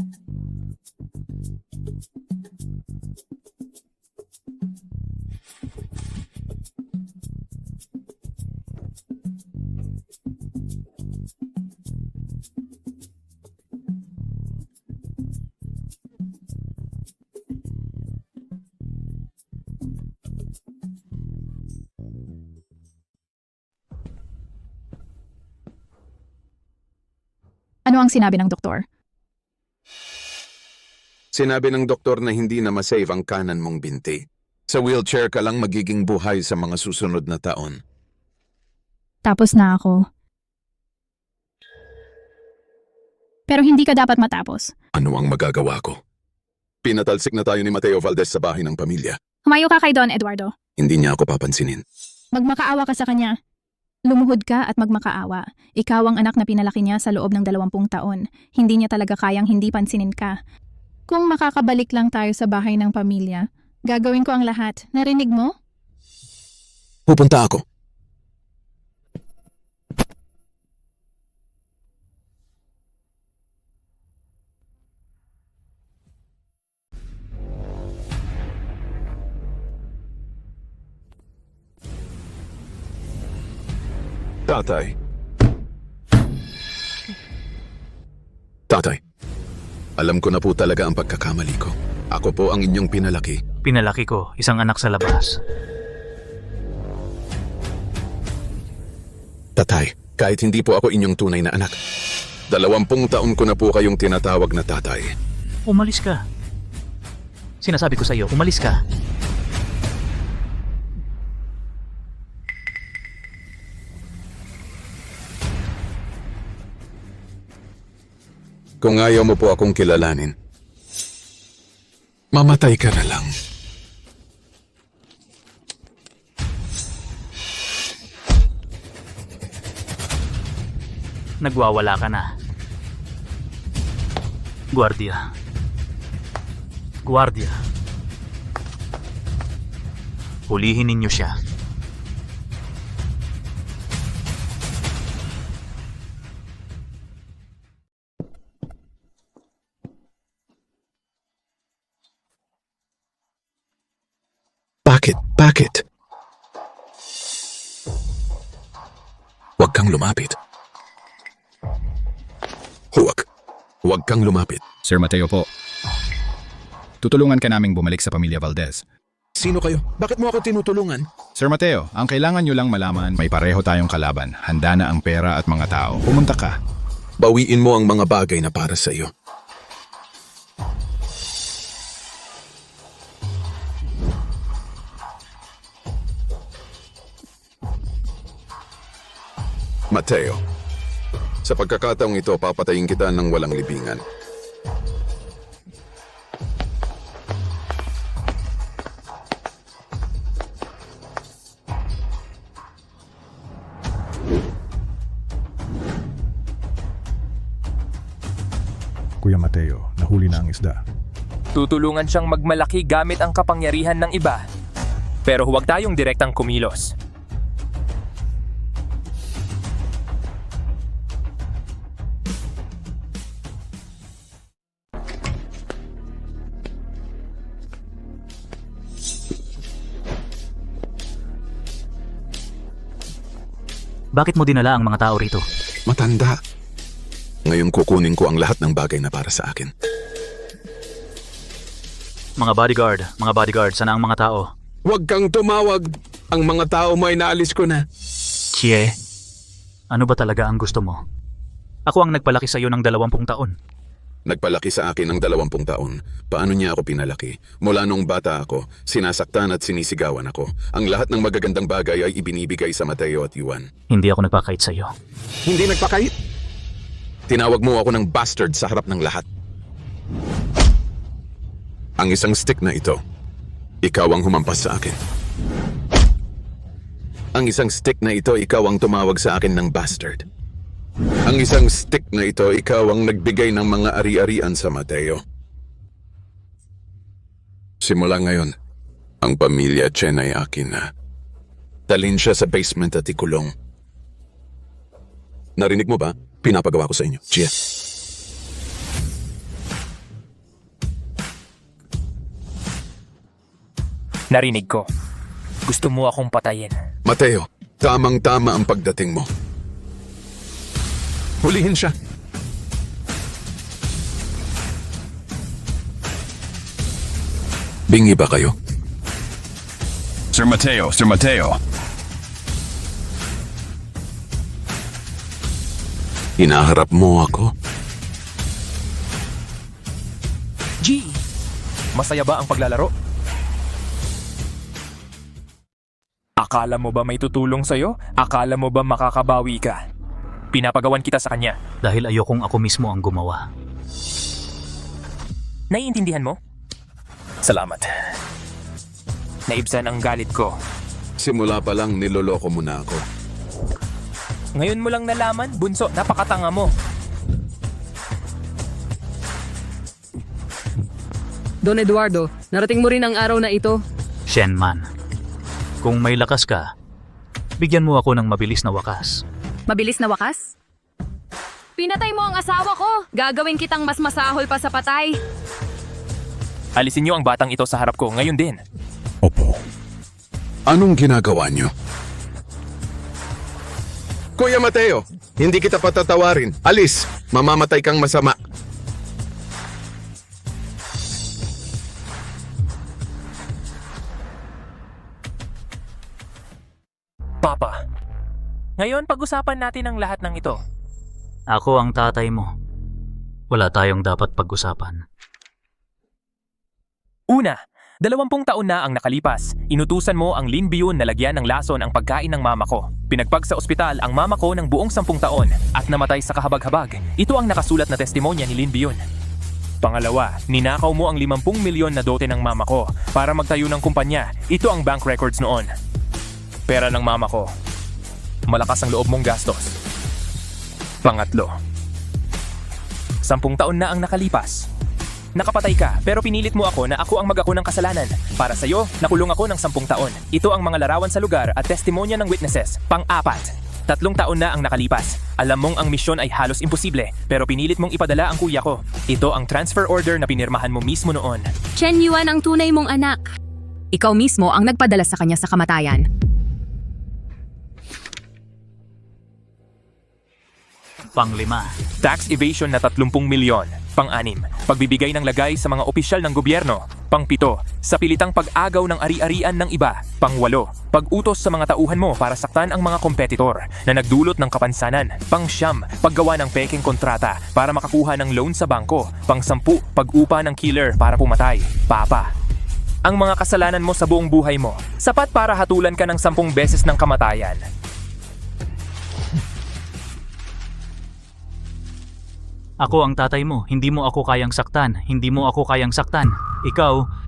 Ano ang sinabi ng doktor? Sinabi ng doktor na hindi na masave ang kanan mong binti. Sa wheelchair ka lang magiging buhay sa mga susunod na taon. Tapos na ako. Pero hindi ka dapat matapos. Ano ang magagawa ko? Pinatalsik na tayo ni Mateo Valdez sa bahay ng pamilya. Humayo ka kay Don Eduardo. Hindi niya ako papansinin. Magmakaawa ka sa kanya. Lumuhod ka at magmakaawa. Ikaw ang anak na pinalaki niya sa loob ng 20 taon. Hindi niya talaga kayang hindi pansinin ka. Kung makakabalik lang tayo sa bahay ng pamilya, gagawin ko ang lahat. Narinig mo? Pupunta ako. Tatay. Tatay. Alam ko na po talaga ang pagkakamali ko. Ako po ang inyong pinalaki. Pinalaki ko, isang anak sa labas. Tatay, kahit hindi po ako inyong tunay na anak. 20 taon ko na po kayong tinatawag na tatay. Umalis ka. Sinasabi ko sa iyo, umalis ka. Kung ayaw mo po akong kilalanin, mamatay ka na lang. Nagwawala ka na. Guardia. Guardia. Hulihin ninyo siya. Bakit? Huwag kang lumapit. Huwag kang lumapit. Sir Mateo po. Tutulungan ka naming bumalik sa pamilya Valdez. Sino kayo? Bakit mo ako tinutulungan? Sir Mateo, ang kailangan nyo lang malaman, may pareho tayong kalaban. Handa na ang pera at mga tao. Pumunta ka. Bawiin mo ang mga bagay na para sa iyo. Mateo, sa pagkakataong ito, papatayin kita ng walang libingan. Kuya Mateo, nahuli na ang isda. Tutulungan siyang magmalaki gamit ang kapangyarihan ng iba. Pero huwag tayong direktang kumilos. Bakit mo dinala ang mga tao rito? Matanda. Ngayon kukunin ko ang lahat ng bagay na para sa akin. Mga bodyguard, sana ang mga tao. Huwag kang tumawag. Ang mga tao mo ay naalis ko na. Chie, ano ba talaga ang gusto mo? Ako ang nagpalaki sa iyo ng 20 taon. Nagpalaki sa akin ng 20 taon. Paano niya ako pinalaki? Mula nung bata ako, sinasaktan at sinisigawan ako. Ang lahat ng magagandang bagay ay ibinibigay sa Mateo at Juan. Hindi ako nagpakait sa iyo. Hindi nagpakait? Tinawag mo ako ng bastard sa harap ng lahat. Ang isang stick na ito, Ikaw ang humampas sa akin. Ang isang stick na ito, ikaw ang tumawag sa akin ng bastard. Ang isang stick na ito, ikaw ang nagbigay ng mga ari-arian sa Mateo. Simula ngayon, ang pamilya Chen ay akin na. Dalhin siya sa basement at ikulong. Narinig mo ba? Pinapagawa ko sa inyo. Chia. Narinig ko. Gusto mo akong patayin. Mateo, tamang-tama ang pagdating mo. Hulihin siya. Bingi ba kayo? Sir Mateo, Sir Mateo. Hinaharap mo ako? G! Masaya ba ang paglalaro? Akala mo ba may tutulong sa'yo? Akala mo ba makakabawi ka? Pinapagawan kita sa kanya. Dahil ayokong ako mismo ang gumawa. Naiintindihan mo? Salamat. Naibsan ang galit ko. Simula pa lang niloloko mo na ako. Ngayon mo lang nalaman, bunso, napakatanga mo. Don Eduardo, narating mo rin ang araw na ito. Shenman, kung may lakas ka, bigyan mo ako ng mabilis na wakas. Mabilis na wakas? Pinatay mo ang asawa ko! Gagawin kitang mas masahol pa sa patay. Alisin niyo ang batang ito sa harap ko ngayon din. Opo. Anong ginagawa niyo? Kuya Mateo, hindi kita patatawarin. Alis, mamamatay kang masama. Papa, ngayon pag-usapan natin ang lahat ng ito. Ako ang tatay mo. Wala tayong dapat pag-usapan. Una, 20 taon na ang nakalipas. Inutusan mo ang Lin Byun na lagyan ng lason ang pagkain ng mama ko. Pinagpag sa ospital ang mama ko ng buong 10 taon at namatay sa kahabag-habag. Ito ang nakasulat na testimonya ni Lin Byun. Pangalawa, ninakaw mo ang 50 milyon na dote ng mama ko para magtayo ng kumpanya. Ito ang bank records noon. Pera ng mama ko. Malakas ang loob mong gastos. Pangatlo, 10 taon na ang nakalipas. Nakapatay ka, pero pinilit mo ako na ako ang mag-ako ng kasalanan. Para sa'yo, nakulong ako ng 10 taon. Ito ang mga larawan sa lugar at testimonya ng witnesses. Pang-apat, 3 taon na ang nakalipas. Alam mong ang misyon ay halos imposible, pero pinilit mong ipadala ang kuya ko. Ito ang transfer order na pinirmahan mo mismo noon. Chen Yuan ang tunay mong anak. Ikaw mismo ang nagpadala sa kanya sa kamatayan. Pang-5, tax evasion na 30 milyon. Pang-6, pagbibigay ng lagay sa mga opisyal ng gobyerno. Pang-7, sa pilitang pag-agaw ng ari-arian ng iba. Pang-8, pag-utos sa mga tauhan mo para saktan ang mga kompetitor na nagdulot ng kapansanan. Pang-9, paggawa ng peking kontrata para makakuha ng loan sa bangko. Pang-10, pag-upa ng killer para pumatay. Papa, ang mga kasalanan mo sa buong buhay mo, sapat para hatulan ka ng 10 beses ng kamatayan. Ako ang tatay mo. Hindi mo ako kayang saktan. Hindi mo ako kayang saktan. Ikaw...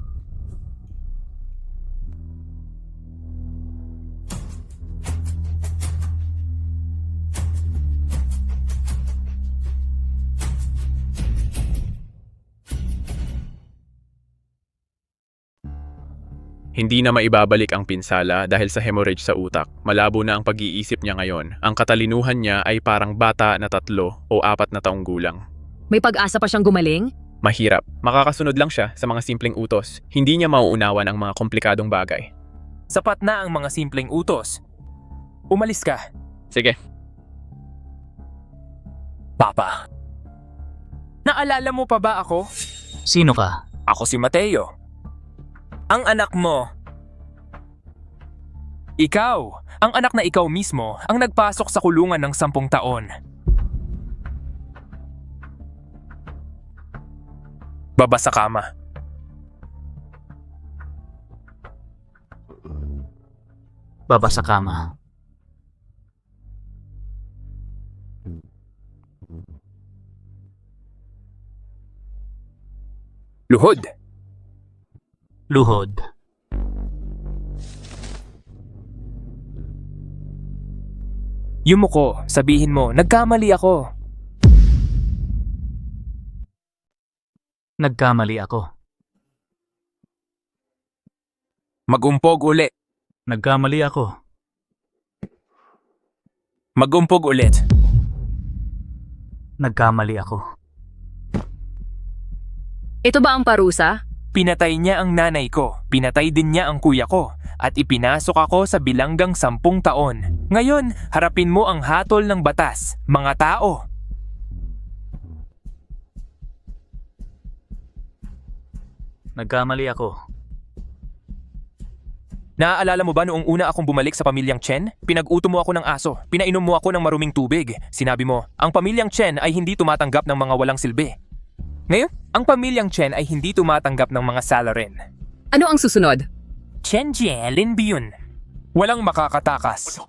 Hindi na maibabalik ang pinsala dahil sa hemorrhage sa utak. Malabo na ang pag-iisip niya ngayon. Ang katalinuhan niya ay parang bata na 3 o 4 na taong gulang. May pag-asa pa siyang gumaling? Mahirap. Makakasunod lang siya sa mga simpleng utos. Hindi niya mauunawan ang mga komplikadong bagay. Sapat na ang mga simpleng utos. Umalis ka. Sige. Papa. Naalala mo pa ba ako? Sino ka? Ako si Mateo. Ang anak mo. Ikaw, ang anak na ikaw mismo, ang nagpasok sa kulungan ng 10 taon. Baba sa kama. Baba sa kama. Luhod. Luhod. Yumuko, sabihin mo, nagkamali ako. Nagkamali ako. Magumpog uli. Nagkamali ako. Magumpog ulit. Nagkamali ako. Ito ba ang parusa? Pinatay niya ang nanay ko, pinatay din niya ang kuya ko, at ipinasok ako sa bilanggang 10 taon. Ngayon, harapin mo ang hatol ng batas, mga tao. Nagkamali ako. Naaalala mo ba noong una akong bumalik sa pamilyang Chen? Pinag-uto mo ako ng aso, pinainom mo ako ng maruming tubig. Sinabi mo, ang pamilyang Chen ay hindi tumatanggap ng mga walang silbi. Ngayon, ang pamilyang Chen ay hindi tumatanggap ng mga salarin. Ano ang susunod? Chen Jie Lin Biyun. Walang makakatakas.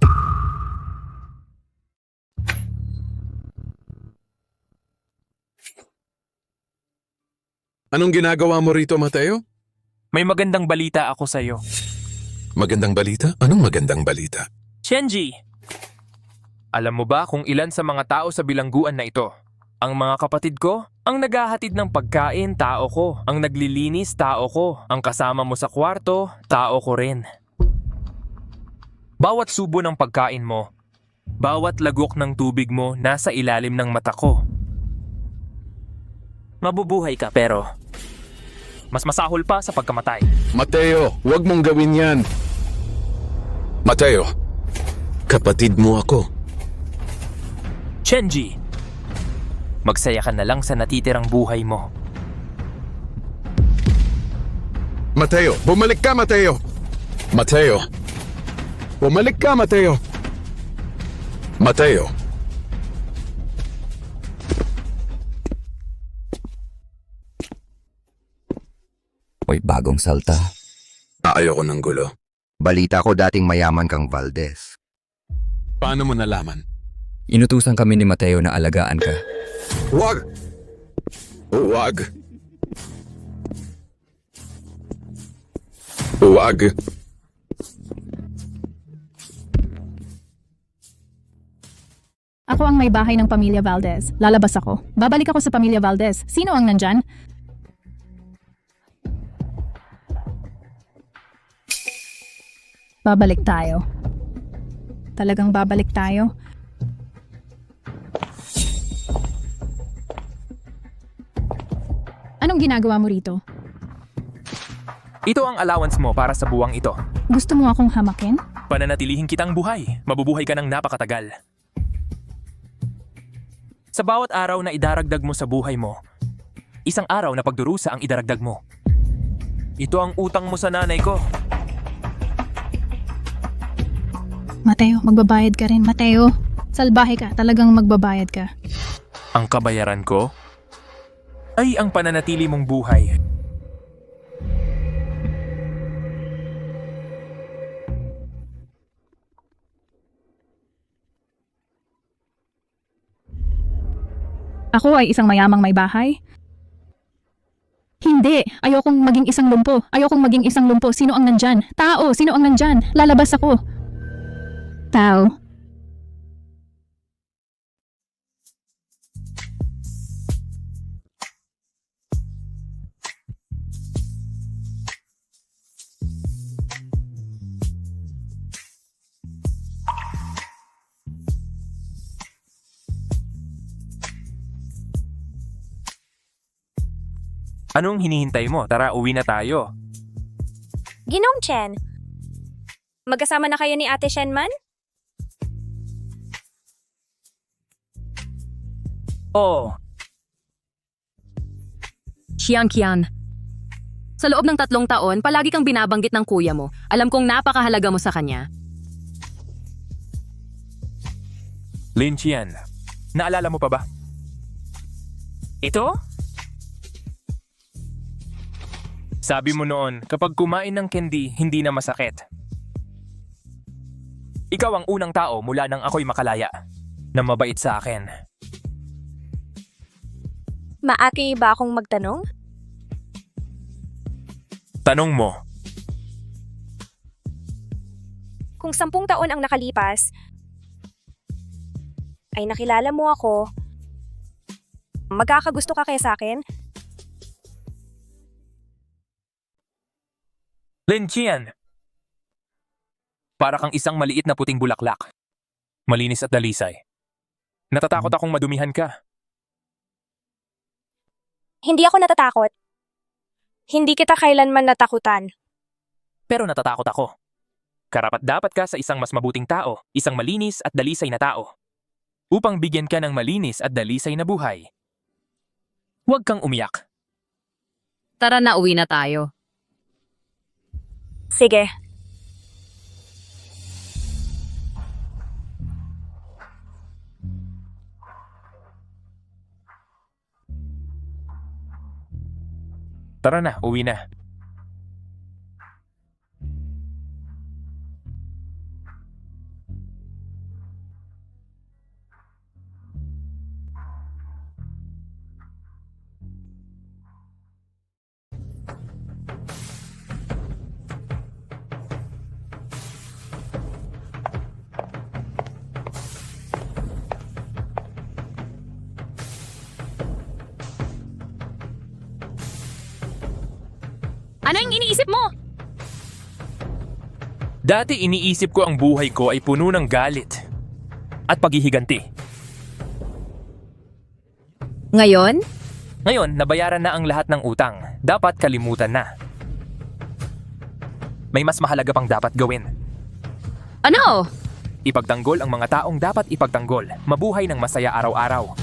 Anong ginagawa mo rito, Mateo? May magandang balita ako sa'yo. Magandang balita? Anong magandang balita? Chenji! Alam mo ba kung ilan sa mga tao sa bilangguan na ito? Ang mga kapatid ko, ang naghahatid ng pagkain, tao ko. Ang naglilinis, tao ko. Ang kasama mo sa kwarto, tao ko rin. Bawat subo ng pagkain mo, bawat lagok ng tubig mo nasa ilalim ng mata ko. Mabubuhay ka pero mas masahol pa sa pagkamatay. Mateo, huwag mong gawin yan. Mateo, kapatid mo ako. Chenji, magsaya ka na lang sa natitirang buhay mo. Mateo, bumalik ka, Mateo! Mateo! Bumalik ka, Mateo! Mateo! May bagong salta. Ayoko ng gulo. Balita ko dating mayaman kang Valdez. Paano mo nalaman? Inutusan kami ni Mateo na alagaan ka. Huwag! Huwag! Huwag! Ako ang may bahay ng pamilya Valdez. Lalabas ako. Babalik ako sa pamilya Valdez. Sino ang nandyan? Babalik tayo. Talagang babalik tayo. Anong ginagawa mo rito? Ito ang allowance mo para sa buwang ito. Gusto mo akong hamakin? Pananatilihin kitang buhay. Mabubuhay ka ng napakatagal. Sa bawat araw na idaragdag mo sa buhay mo, isang araw na pagdurusa ang idaragdag mo. Ito ang utang mo sa nanay ko. Mateo, magbabayad ka rin. Mateo, salbahe ka. Talagang magbabayad ka. Ang kabayaran ko ay ang pananatili mong buhay. Ako ay isang mayamang may bahay? Hindi. Ayokong maging isang lumpo. Ayokong maging isang lumpo. Sino ang nandyan? Tao! Sino ang nandyan? Lalabas ako. Tao. Anong hinihintay mo? Tara, uwi na tayo. Ginong Chen, magkasama na kayo ni Ate Shenman? Oh, Xiangqian. Sa loob ng 3 taon, palagi kang binabanggit ng kuya mo. Alam kong napakahalaga mo sa kanya. Lin Qian, naalala mo pa ba? Ito? Sabi mo noon, kapag kumain ng candy, hindi na masakit. Ikaw ang unang tao mula nang ako'y makalaya na mabait sa akin. Maaki ba akong magtanong? Tanong mo. Kung 10 taon ang nakalipas, ay nakilala mo ako, magkakagusto ka kaya sa akin? Lin Qian! Para kang isang maliit na puting bulaklak. Malinis at dalisay. Natatakot akong madumihan ka. Hindi ako natatakot. Hindi kita kailanman natakutan. Pero natatakot ako. Karapat-dapat ka sa isang mas mabuting tao, isang malinis at dalisay na tao. Upang bigyan ka ng malinis at dalisay na buhay. Huwag kang umiyak. Tara na, uwi na tayo. Sige. Tara na, uwi na. Ano yung iniisip mo? Dati iniisip ko ang buhay ko ay puno ng galit at paghihiganti. Ngayon? Ngayon, nabayaran na ang lahat ng utang. Dapat kalimutan na. May mas mahalaga pang dapat gawin. Ano? Ipagtanggol ang mga taong dapat ipagtanggol. Mabuhay ng masaya araw-araw.